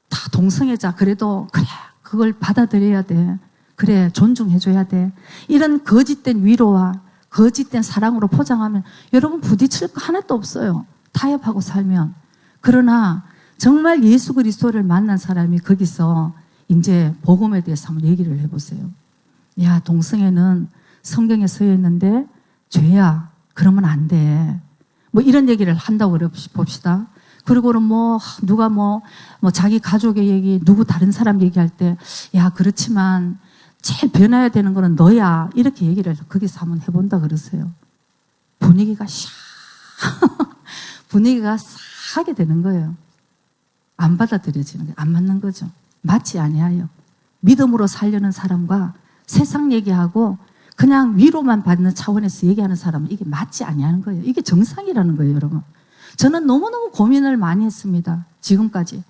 다 동성애자 그래도 그래 그걸 받아들여야 돼. 그래 존중해줘야 돼. 이런 거짓된 위로와 거짓된 사랑으로 포장하면 여러분 부딪힐 거 하나도 없어요. 타협하고 살면. 그러나 정말 예수 그리스도를 만난 사람이 거기서 이제 복음에 대해서 한번 얘기를 해보세요. 야 동성애는 성경에 써 있는데 죄야. 그러면 안 돼. 뭐 이런 얘기를 한다고 봅시다. 그리고는 뭐 누가 뭐 자기 가족의 얘기 누구 다른 사람 얘기할 때 야 그렇지만 제일 변해야 되는 거는 너야 이렇게 얘기를 해서 거기서 한번 해본다 그러세요. 분위기가 분위기가 싸하게 되는 거예요. 안 받아들여지는 거예요. 안 맞는 거죠. 맞지 아니하여 믿음으로 살려는 사람과 세상 얘기하고 그냥 위로만 받는 차원에서 얘기하는 사람은 이게 맞지 아니하는 거예요. 이게 정상이라는 거예요, 여러분. 저는 너무너무 고민을 많이 했습니다. 지금까지.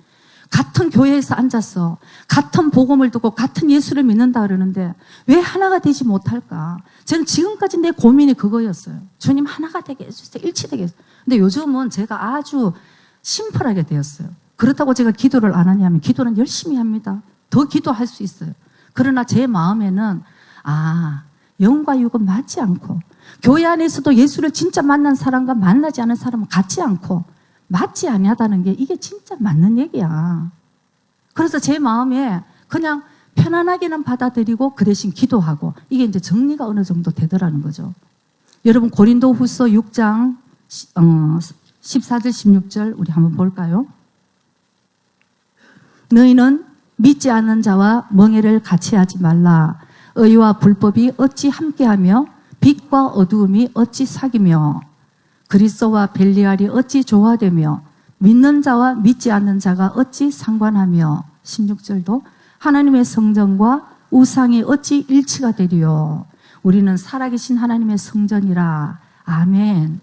같은 교회에서 앉아서 같은 복음을 듣고 같은 예수를 믿는다 그러는데 왜 하나가 되지 못할까? 저는 지금까지 내 고민이 그거였어요. 주님 하나가 되게 해주세요. 일치되게 해주세요. 근데 요즘은 제가 아주 심플하게 되었어요. 그렇다고 제가 기도를 안 하냐면 기도는 열심히 합니다. 더 기도할 수 있어요. 그러나 제 마음에는 영과 육은 맞지 않고 교회 안에서도 예수를 진짜 만난 사람과 만나지 않은 사람은 같지 않고 맞지 아니하다는 게 이게 진짜 맞는 얘기야. 그래서 제 마음에 그냥 편안하게는 받아들이고 그 대신 기도하고 이게 이제 정리가 어느 정도 되더라는 거죠. 여러분 고린도후서 6장 14절 16절 우리 한번 볼까요? 너희는 믿지 않는 자와 멍에를 같이 하지 말라. 의와 불법이 어찌 함께하며 빛과 어두움이 어찌 사귀며 그리스도와 벨리알이 어찌 조화되며 믿는 자와 믿지 않는 자가 어찌 상관하며 16절도 하나님의 성전과 우상이 어찌 일치가 되리요. 우리는 살아계신 하나님의 성전이라. 아멘.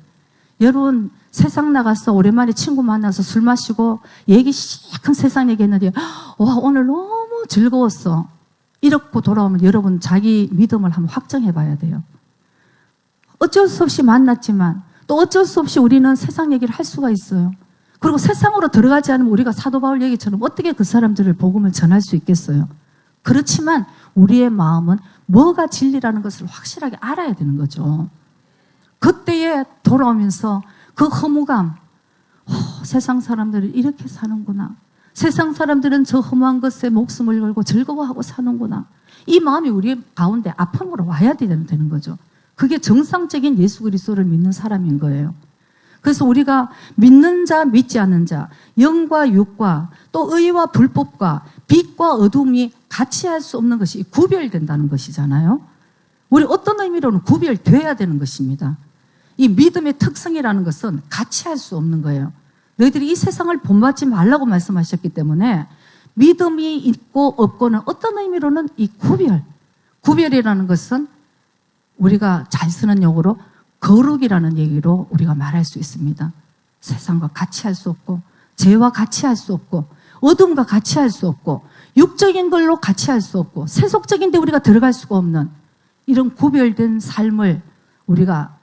여러분 세상 나가서 오랜만에 친구 만나서 술 마시고 얘기 시작한 세상 얘기했는데 와 오늘 너무 즐거웠어. 이렇게 돌아오면 여러분 자기 믿음을 한번 확정해 봐야 돼요. 어쩔 수 없이 만났지만 또 어쩔 수 없이 우리는 세상 얘기를 할 수가 있어요. 그리고 세상으로 들어가지 않으면 우리가 사도 바울 얘기처럼 어떻게 그 사람들을 복음을 전할 수 있겠어요. 그렇지만 우리의 마음은 뭐가 진리라는 것을 확실하게 알아야 되는 거죠. 그때에 돌아오면서 그 허무감, 세상 사람들은 이렇게 사는구나. 세상 사람들은 저 허무한 것에 목숨을 걸고 즐거워하고 사는구나. 이 마음이 우리 가운데 아픔으로 와야 되는 거죠. 그게 정상적인 예수 그리스도를 믿는 사람인 거예요. 그래서 우리가 믿는 자, 믿지 않는 자, 영과 육과 또 의와 불법과 빛과 어둠이 같이 할 수 없는 것이 구별된다는 것이잖아요. 우리 어떤 의미로는 구별돼야 되는 것입니다. 이 믿음의 특성이라는 것은 같이 할 수 없는 거예요. 너희들이 이 세상을 본받지 말라고 말씀하셨기 때문에 믿음이 있고 없고는 어떤 의미로는 이 구별이라는 것은 우리가 잘 쓰는 용어로 거룩이라는 얘기로 우리가 말할 수 있습니다. 세상과 같이 할 수 없고 죄와 같이 할 수 없고 어둠과 같이 할 수 없고 육적인 걸로 같이 할 수 없고 세속적인데 우리가 들어갈 수가 없는 이런 구별된 삶을 우리가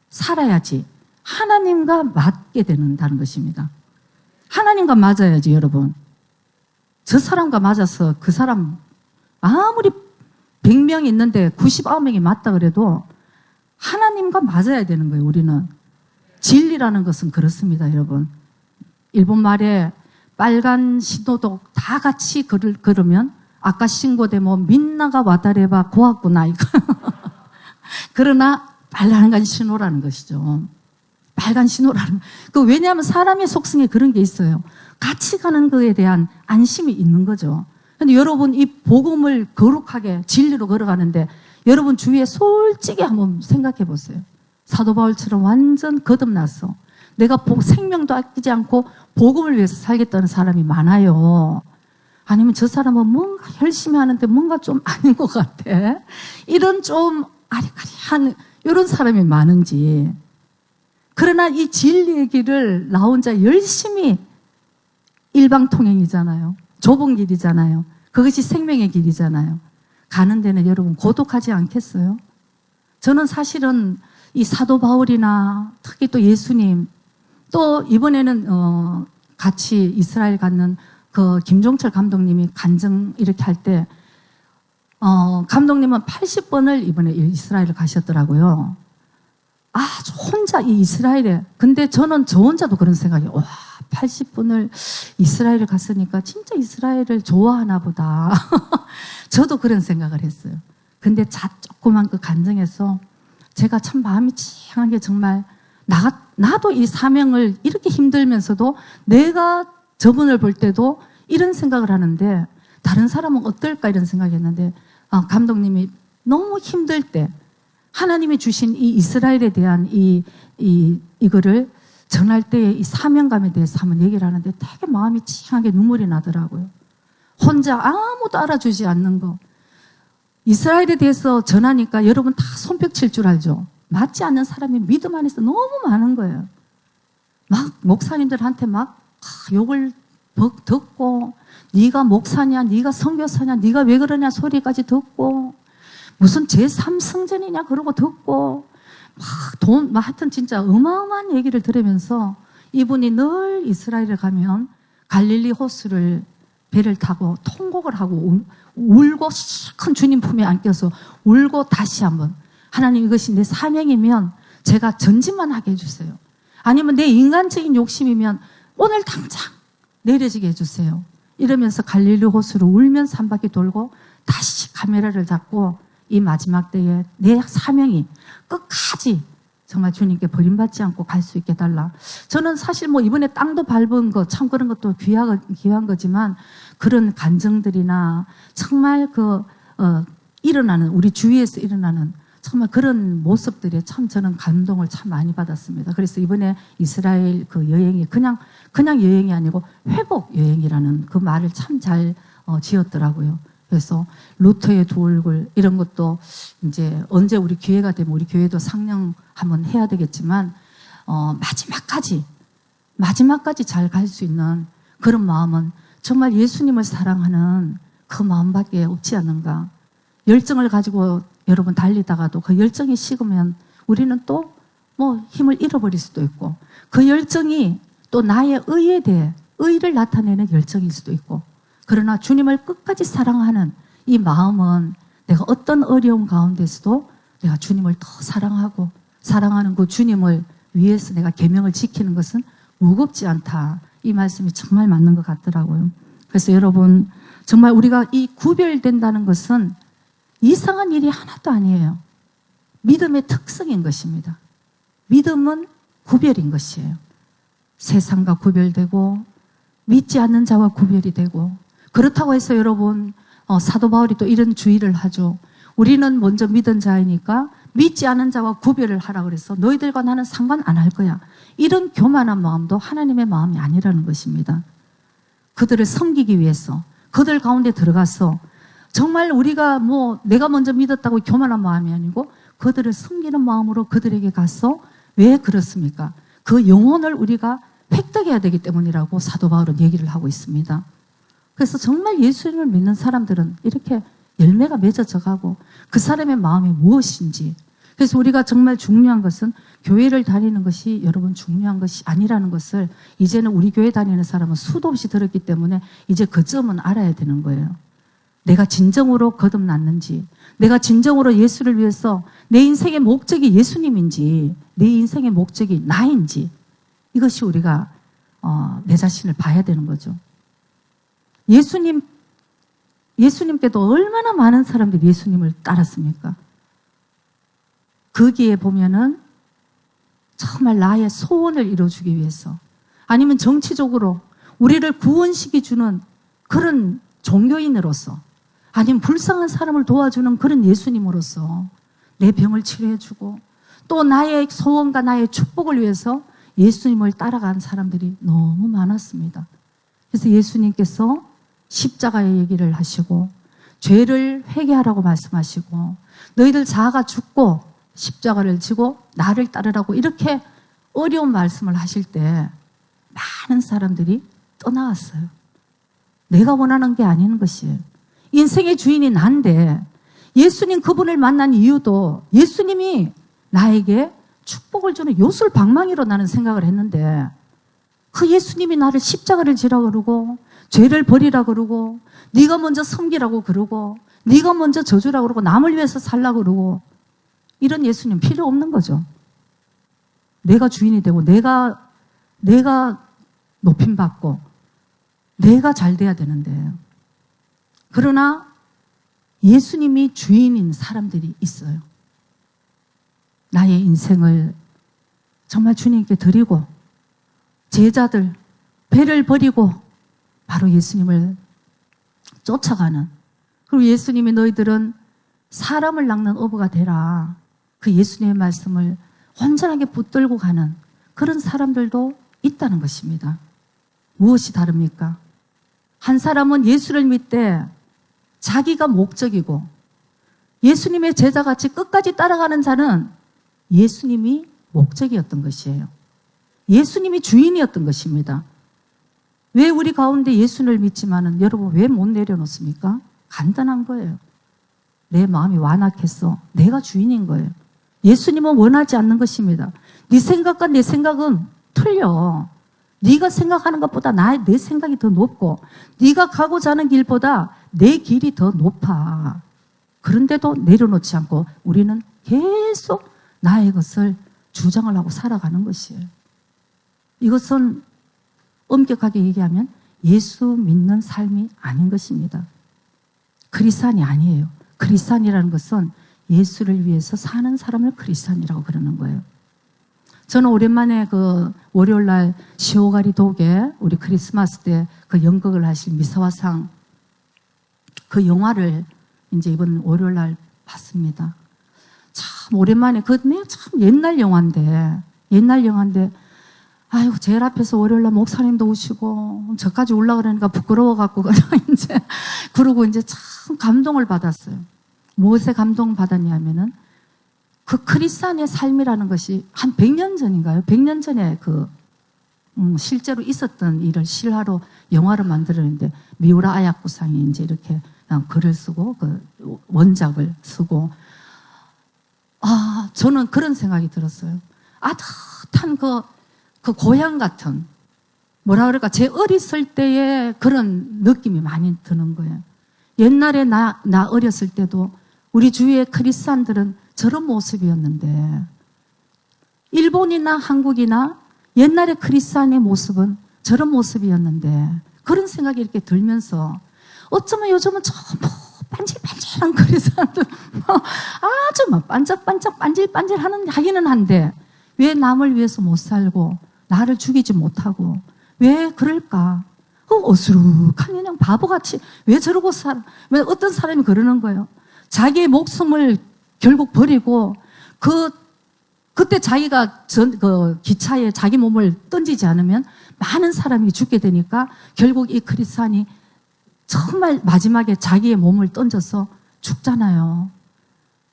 살아야지 하나님과 맞게 된다는 것입니다. 하나님과 맞아야지, 여러분. 저 사람과 맞아서 그 사람 아무리 100명 있는데 99명이 맞다 그래도 하나님과 맞아야 되는 거예요, 우리는. 진리라는 것은 그렇습니다, 여러분. 일본 말에 빨간 신호도 다 같이 걸으면 아까 신고되면 민나가 와다레바 고았구나 이거. 그러나 빨간 신호라는 것이죠. 빨간 신호라는 왜냐하면 사람의 속성에 그런 게 있어요. 같이 가는 거에 대한 안심이 있는 거죠. 근데 여러분 이 복음을 거룩하게 진리로 걸어가는데 여러분 주위에 솔직히 한번 생각해 보세요. 사도 바울처럼 완전 거듭났어. 내가 생명도 아끼지 않고 복음을 위해서 살겠다는 사람이 많아요. 아니면 저 사람은 뭔가 열심히 하는데 뭔가 좀 아닌 것 같아. 이런 좀 아리까리한 이런 사람이 많은지. 그러나 이 진리의 길을 나 혼자 열심히 일방통행이잖아요. 좁은 길이잖아요. 그것이 생명의 길이잖아요. 가는 데는 여러분 고독하지 않겠어요? 저는 사실은 이 사도 바울이나 특히 또 예수님 또 이번에는 같이 이스라엘 갔는 그 김종철 감독님이 간증 이렇게 할 때 감독님은 80번을 이번에 이스라엘을 가셨더라고요. 혼자 이 이스라엘에. 근데 저는 저 혼자도 그런 생각이, 80분을 이스라엘을 갔으니까 진짜 이스라엘을 좋아하나 보다. 저도 그런 생각을 했어요. 근데 조그만 그 간증에서 제가 참 마음이 찡한 게 정말 나도 이 사명을 이렇게 힘들면서도 내가 저분을 볼 때도 이런 생각을 하는데 다른 사람은 어떨까 이런 생각이 했는데 감독님이 너무 힘들 때 하나님이 주신 이 이스라엘에 대한 이거를 전할 때 이 사명감에 대해서 한번 얘기를 하는데 되게 마음이 찡하게 눈물이 나더라고요. 혼자 아무도 알아주지 않는 거. 이스라엘에 대해서 전하니까 여러분 다 손뼉 칠 줄 알죠? 맞지 않는 사람이 믿음 안에서 너무 많은 거예요. 막 목사님들한테 막 욕을 듣고 네가 목사냐, 네가 선교사냐, 네가 왜 그러냐 소리까지 듣고 무슨 제3성전이냐 그러고 듣고 하여튼 진짜 어마어마한 얘기를 들으면서 이분이 늘 이스라엘에 가면 갈릴리 호수를 배를 타고 통곡을 하고 울고 큰 주님 품에 안겨서 울고 다시 한번 하나님 이것이 내 사명이면 제가 전진만 하게 해주세요. 아니면 내 인간적인 욕심이면 오늘 당장 내려지게 해주세요. 이러면서 갈릴리 호수를 울면서 한 바퀴 돌고 다시 카메라를 잡고 이 마지막 때에 내 사명이 끝까지 정말 주님께 버림받지 않고 갈 수 있게 달라. 저는 사실 이번에 땅도 밟은 거 참 그런 것도 귀한 거지만 그런 간증들이나 정말 일어나는 우리 주위에서 일어나는 정말 그런 모습들에 참 저는 감동을 참 많이 받았습니다. 그래서 이번에 이스라엘 그 여행이 그냥 여행이 아니고 회복 여행이라는 그 말을 참 잘 지었더라고요. 그래서 루터의 두 얼굴 이런 것도 이제 언제 우리 기회가 되면 우리 교회도 상영 한번 해야 되겠지만 마지막까지 잘 갈 수 있는 그런 마음은 정말 예수님을 사랑하는 그 마음밖에 없지 않는가. 열정을 가지고 여러분 달리다가도 그 열정이 식으면 우리는 또 힘을 잃어버릴 수도 있고 그 열정이 또 나의 의에 대해 의를 나타내는 열정일 수도 있고 그러나 주님을 끝까지 사랑하는 이 마음은 내가 어떤 어려움 가운데서도 내가 주님을 더 사랑하고 사랑하는 그 주님을 위해서 내가 계명을 지키는 것은 무겁지 않다. 이 말씀이 정말 맞는 것 같더라고요. 그래서 여러분 정말 우리가 이 구별된다는 것은 이상한 일이 하나도 아니에요. 믿음의 특성인 것입니다. 믿음은 구별인 것이에요. 세상과 구별되고 믿지 않는 자와 구별이 되고 그렇다고 해서 여러분 사도 바울이 또 이런 주의를 하죠. 우리는 먼저 믿은 자이니까 믿지 않은 자와 구별을 하라 그래서 너희들과 나는 상관 안 할 거야. 이런 교만한 마음도 하나님의 마음이 아니라는 것입니다. 그들을 섬기기 위해서 그들 가운데 들어가서 정말 우리가 내가 먼저 믿었다고 교만한 마음이 아니고 그들을 섬기는 마음으로 그들에게 가서 왜 그렇습니까? 그 영혼을 우리가 획득해야 되기 때문이라고 사도 바울은 얘기를 하고 있습니다. 그래서 정말 예수님을 믿는 사람들은 이렇게 열매가 맺어져 가고 그 사람의 마음이 무엇인지 그래서 우리가 정말 중요한 것은 교회를 다니는 것이 여러분 중요한 것이 아니라는 것을 이제는 우리 교회 다니는 사람은 수도 없이 들었기 때문에 이제 그 점은 알아야 되는 거예요. 내가 진정으로 거듭났는지, 내가 진정으로 예수를 위해서 내 인생의 목적이 예수님인지, 내 인생의 목적이 나인지, 이것이 우리가 내 자신을 봐야 되는 거죠. 예수님께도 얼마나 많은 사람들이 예수님을 따랐습니까? 거기에 보면은 정말 나의 소원을 이루어주기 위해서, 아니면 정치적으로 우리를 구원시켜주는 그런 종교인으로서, 아니면 불쌍한 사람을 도와주는 그런 예수님으로서 내 병을 치료해주고, 또 나의 소원과 나의 축복을 위해서 예수님을 따라간 사람들이 너무 많았습니다. 그래서 예수님께서 십자가의 얘기를 하시고 죄를 회개하라고 말씀하시고 너희들 자아가 죽고 십자가를 지고 나를 따르라고 이렇게 어려운 말씀을 하실 때 많은 사람들이 떠나왔어요. 내가 원하는 게 아닌 것이에요. 인생의 주인이 난데 예수님 그분을 만난 이유도 예수님이 나에게 축복을 주는 요술방망이로 나는 생각을 했는데 그 예수님이 나를 십자가를 지라 그러고 죄를 버리라 그러고 네가 먼저 섬기라고 그러고 네가 먼저 져주라 그러고 남을 위해서 살라 그러고 이런 예수님 필요 없는 거죠. 내가 주인이 되고 내가 높임받고 내가 잘 돼야 되는데, 그러나 예수님이 주인인 사람들이 있어요. 나의 인생을 정말 주님께 드리고 제자들 배를 버리고 바로 예수님을 쫓아가는, 그리고 예수님이 너희들은 사람을 낚는 어부가 되라, 그 예수님의 말씀을 온전하게 붙들고 가는 그런 사람들도 있다는 것입니다. 무엇이 다릅니까? 한 사람은 예수를 믿되 자기가 목적이고, 예수님의 제자같이 끝까지 따라가는 자는 예수님이 목적이었던 것이에요. 예수님이 주인이었던 것입니다. 왜 우리 가운데 예수를 믿지만은 여러분 왜 못 내려놓습니까? 간단한 거예요. 내 마음이 완악해서 내가 주인인 거예요. 예수님은 원하지 않는 것입니다. 네 생각과 내 생각은 틀려. 네가 생각하는 것보다 내 생각이 더 높고 네가 가고자 하는 길보다 내 길이 더 높아. 그런데도 내려놓지 않고 우리는 계속 나의 것을 주장을 하고 살아가는 것이에요. 이것은 엄격하게 얘기하면 예수 믿는 삶이 아닌 것입니다. 크리스찬이 아니에요. 크리스찬이라는 것은 예수를 위해서 사는 사람을 크리스찬이라고 그러는 거예요. 저는 오랜만에 그 월요일날 시오가리 독에 우리 크리스마스 때 그 연극을 하신 미사와상 그 영화를 이제 이번 월요일날 봤습니다. 참 오랜만에 참 옛날 영화인데 아이고 제일 앞에서 월요일날 목사님도 오시고 저까지 올라가려니까 부끄러워갖고 그냥 이제 그러고 이제 참 감동을 받았어요. 무엇에 감동 받았냐면은 그 크리스찬의 삶이라는 것이 한 100년 전인가요? 100년 전에 실제로 있었던 일을 실화로 영화로 만들었는데 미우라 아야코상이 이제 이렇게 글을 쓰고 그 원작을 쓰고, 저는 그런 생각이 들었어요. 아득한 그 고향 같은, 뭐라 그럴까, 제 어렸을 때의 그런 느낌이 많이 드는 거예요. 옛날에 나 어렸을 때도 우리 주위의 크리스찬들은 저런 모습이었는데, 일본이나 한국이나 옛날의 크리스찬의 모습은 저런 모습이었는데, 그런 생각이 이렇게 들면서 어쩌면 요즘은 전부 반질반질한 크리스찬들 아주 막 반짝반짝 반질반질하는 하기는 한데 왜 남을 위해서 못 살고 나를 죽이지 못하고 왜 그럴까? 어수룩한 그냥 바보같이 왜 저러고 살아? 왜 어떤 사람이 그러는 거예요? 자기의 목숨을 결국 버리고 그때 자기가 기차에 자기 몸을 던지지 않으면 많은 사람이 죽게 되니까 결국 이 크리스찬이 정말 마지막에 자기의 몸을 던져서 죽잖아요.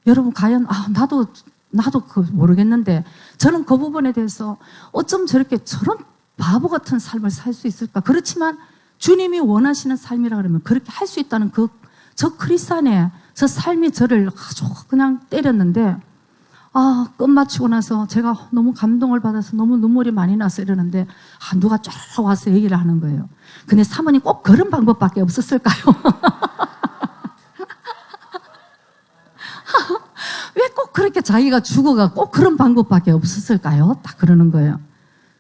여러분 과연 나도 모르겠는데 저는 그 부분에 대해서 어쩜 저런 바보 같은 삶을 살 수 있을까? 그렇지만 주님이 원하시는 삶이라 그러면 그렇게 할 수 있다는 저 크리스찬의 저 삶이 저를 아주 그냥 때렸는데, 끝마치고 나서 제가 너무 감동을 받아서 너무 눈물이 많이 나서 이러는데, 누가 쫙 와서 얘기를 하는 거예요. 근데 사모님 꼭 그런 방법밖에 없었을까요? 왜 꼭 그렇게 자기가 죽어가 꼭 그런 방법밖에 없었을까요? 딱 그러는 거예요.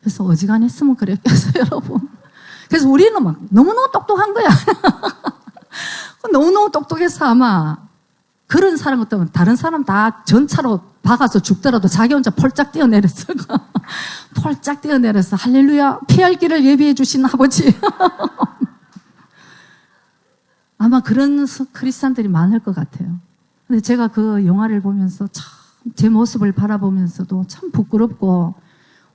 그래서 어지간했으면 그랬겠어요, 여러분. 그래서 우리는 막 너무너무 똑똑한 거야. 너무너무 똑똑해서 아마 그런 사람 같으면 다른 사람 다 전차로 박아서 죽더라도 자기 혼자 폴짝 뛰어내렸어. 폴짝 뛰어내려서 할렐루야, 피할 길을 예비해 주신 아버지. 아마 그런 크리스찬들이 많을 것 같아요. 근데 제가 그 영화를 보면서 참 제 모습을 바라보면서도 참 부끄럽고,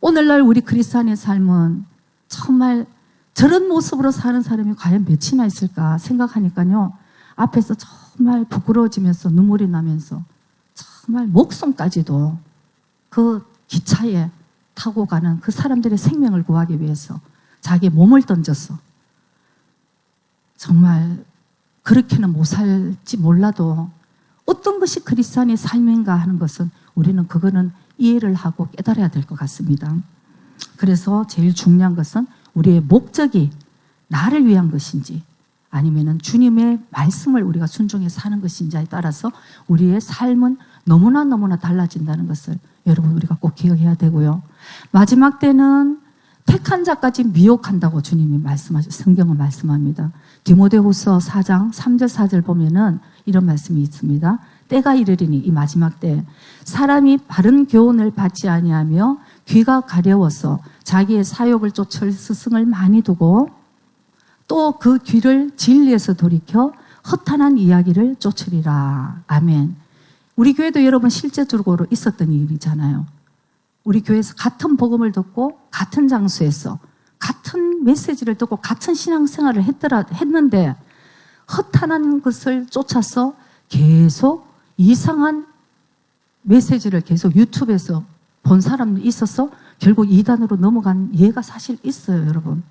오늘날 우리 크리스찬의 삶은 정말 저런 모습으로 사는 사람이 과연 몇이나 있을까 생각하니까요, 앞에서 정말 부끄러워지면서 눈물이 나면서 정말 목숨까지도 그 기차에 타고 가는 그 사람들의 생명을 구하기 위해서 자기 몸을 던졌어. 정말 그렇게는 못 살지 몰라도 어떤 것이 크리스찬의 삶인가 하는 것은 우리는 그거는 이해를 하고 깨달아야 될 것 같습니다. 그래서 제일 중요한 것은 우리의 목적이 나를 위한 것인지 아니면은 주님의 말씀을 우리가 순종해 사는 것인지에 따라서 우리의 삶은 너무나 달라진다는 것을 여러분 우리가 꼭 기억해야 되고요. 마지막 때는 택한 자까지 미혹한다고 주님이 성경은 말씀합니다. 디모데후서 4장 3절 4절 보면은 이런 말씀이 있습니다. 때가 이르리니, 이 마지막 때 사람이 바른 교훈을 받지 아니하며 귀가 가려워서 자기의 사욕을 쫓을 스승을 많이 두고 또 그 귀를 진리에서 돌이켜 허탄한 이야기를 쫓으리라. 아멘. 우리 교회도 여러분 실제적으로 있었던 일이잖아요. 우리 교회에서 같은 복음을 듣고 같은 장소에서 같은 메시지를 듣고 같은 신앙생활을 했는데 허탄한 것을 쫓아서 계속 이상한 메시지를 계속 유튜브에서 본 사람도 있어서 결국 이단으로 넘어간 예가 사실 있어요, 여러분.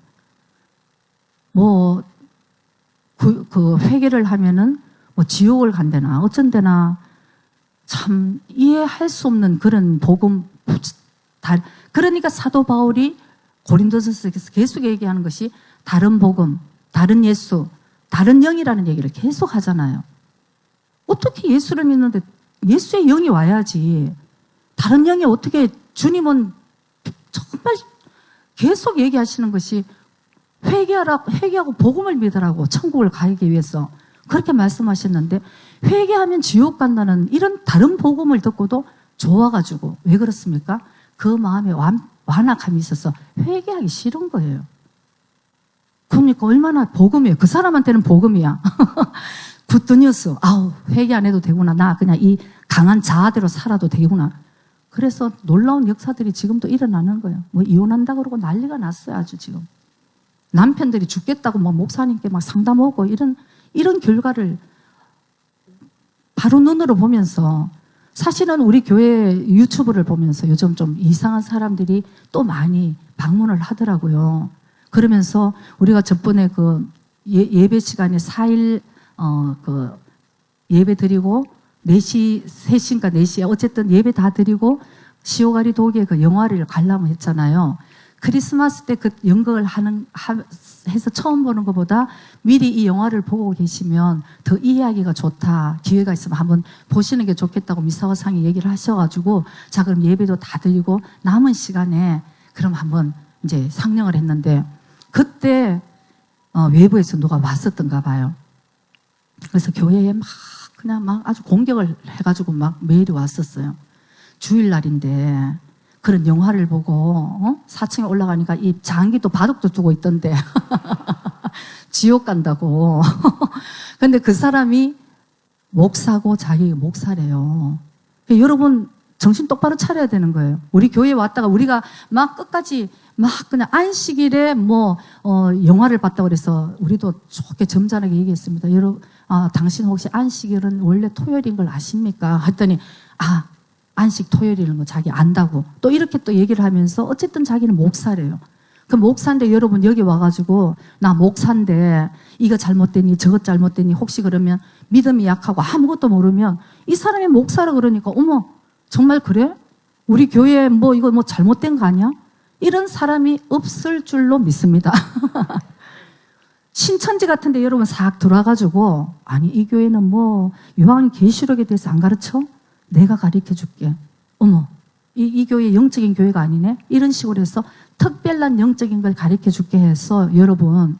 그 회개를 하면은 지옥을 간대나 어쩐대나 참 이해할 수 없는 그런 복음. 그러니까 사도 바울이 고린도전서에서 계속 얘기하는 것이 다른 복음, 다른 예수, 다른 영이라는 얘기를 계속 하잖아요. 어떻게 예수를 믿는데 예수의 영이 와야지. 다른 영이 어떻게, 주님은 정말 계속 얘기하시는 것이 회개하고 복음을 믿으라고, 천국을 가기 위해서 그렇게 말씀하셨는데, 회개하면 지옥 간다는 이런 다른 복음을 듣고도 좋아가지고, 왜 그렇습니까? 그 마음에 완악함이 있어서 회개하기 싫은 거예요. 그러니까 얼마나 복음이에요. 그 사람한테는 복음이야. 굿뉴스. 회개 안 해도 되구나. 나 그냥 이 강한 자아대로 살아도 되구나. 그래서 놀라운 역사들이 지금도 일어나는 거예요. 이혼한다 그러고 난리가 났어요, 아주 지금. 남편들이 죽겠다고 목사님께 상담하고 이런 결과를 바로 눈으로 보면서, 사실은 우리 교회 유튜브를 보면서 요즘 좀 이상한 사람들이 또 많이 방문을 하더라고요. 그러면서 우리가 저번에 그 예배 시간에 4일 예배 드리고 4시, 3시인가 4시에 어쨌든 예배 다 드리고 시오가리 독에 그 영화를 관람을 했잖아요. 크리스마스 때 그 연극을 해서 처음 보는 것보다 미리 이 영화를 보고 계시면 더 이해하기가 좋다. 기회가 있으면 한번 보시는 게 좋겠다고 미사와상이 얘기를 하셔가지고, 자, 그럼 예배도 다 드리고 남은 시간에 그럼 한번 이제 상영을 했는데, 그때 외부에서 누가 왔었던가 봐요. 그래서 교회에 그냥 아주 공격을 해가지고 메일이 왔었어요. 주일날인데 그런 영화를 보고 4층에 올라가니까 이 장기도 바둑도 두고 있던데 지옥 간다고. 근데 그 사람이 목사고 자기 목사래요. 여러분 정신 똑바로 차려야 되는 거예요. 우리 교회에 왔다가 우리가 끝까지 그냥 안식일에 영화를 봤다고 그래서 우리도 좋게 점잖게 얘기했습니다. 여러분, 당신 혹시 안식일은 원래 토요일인 걸 아십니까? 했더니 안식 토요일이라는 거 자기 안다고 또 이렇게 또 얘기를 하면서, 어쨌든 자기는 목사래요. 그 목사인데 여러분 여기 와가지고 나 목사인데 이거 잘못됐니 저것 잘못됐니 혹시 그러면 믿음이 약하고 아무것도 모르면 이 사람이 목사라 그러니까 어머 정말 그래? 우리 교회 이거 잘못된 거 아니야? 이런 사람이 없을 줄로 믿습니다. 신천지 같은데 여러분 싹 들어와가지고, 아니 이 교회는 요한계시록에 대해서 안 가르쳐? 내가 가르쳐 줄게. 어머, 이 교회 영적인 교회가 아니네? 이런 식으로 해서 특별한 영적인 걸 가르쳐 줄게 해서 여러분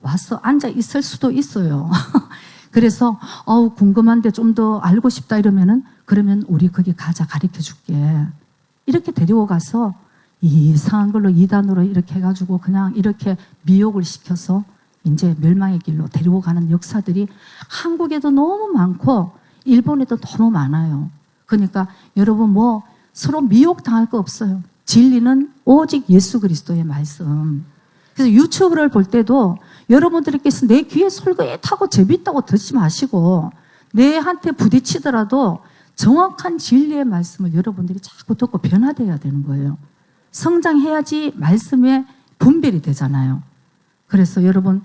와서 앉아 있을 수도 있어요. 그래서 궁금한데 좀 더 알고 싶다 그러면 우리 거기 가자, 가르쳐 줄게. 이렇게 데리고 가서 이상한 걸로 이단으로 이렇게 해가지고 그냥 이렇게 미혹을 시켜서 이제 멸망의 길로 데리고 가는 역사들이 한국에도 너무 많고 일본에도 너무 많아요. 그러니까 여러분 서로 미혹당할 거 없어요. 진리는 오직 예수 그리스도의 말씀. 그래서 유튜브를 볼 때도 여러분들께서 내 귀에 솔깃하고 재밌다고 듣지 마시고 내한테 부딪히더라도 정확한 진리의 말씀을 여러분들이 자꾸 듣고 변화되어야 되는 거예요. 성장해야지 말씀에 분별이 되잖아요. 그래서 여러분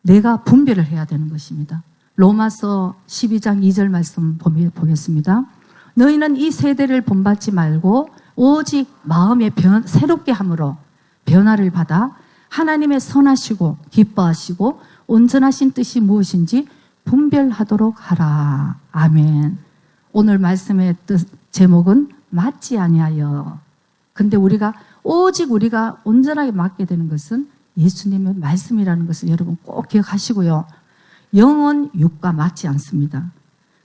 내가 분별을 해야 되는 것입니다. 로마서 12장 2절 말씀 보겠습니다. 너희는 이 세대를 본받지 말고 오직 마음의 새롭게 함으로 변화를 받아 하나님의 선하시고 기뻐하시고 온전하신 뜻이 무엇인지 분별하도록 하라. 아멘. 오늘 말씀의 제목은 맞지 아니하여. 근데 오직 우리가 온전하게 맞게 되는 것은 예수님의 말씀이라는 것을 여러분 꼭 기억하시고요. 영은 육과 맞지 않습니다.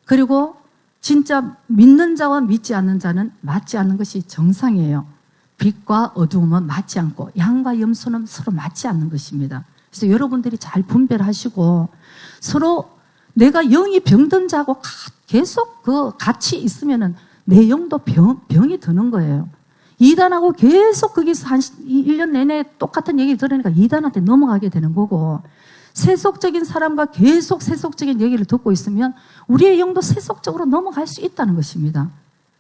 그리고 진짜 믿는 자와 믿지 않는 자는 맞지 않는 것이 정상이에요. 빛과 어두움은 맞지 않고 양과 염소는 서로 맞지 않는 것입니다. 그래서 여러분들이 잘 분별하시고 서로 내가 영이 병든 자하고 계속 같이 있으면은 내 영도 병이 드는 거예요. 이단하고 계속 거기서 1년 내내 똑같은 얘기 들으니까 이단한테 넘어가게 되는 거고, 세속적인 사람과 계속 세속적인 얘기를 듣고 있으면 우리의 영도 세속적으로 넘어갈 수 있다는 것입니다.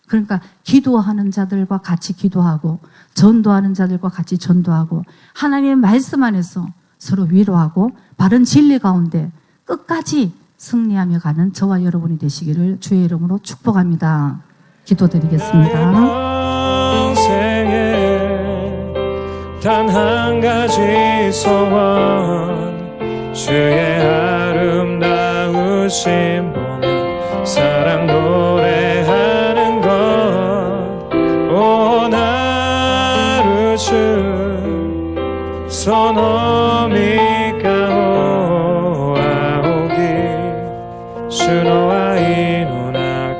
그러니까 기도하는 자들과 같이 기도하고 전도하는 자들과 같이 전도하고 하나님의 말씀 안에서 서로 위로하고 바른 진리 가운데 끝까지 승리하며 가는 저와 여러분이 되시기를 주의 이름으로 축복합니다. 기도드리겠습니다. 단 한 가지 소원, 주의 아름다우심 보며 사랑 노래하는 것. 온 하루 주 소노미가 오아오기 주노와 이노나가데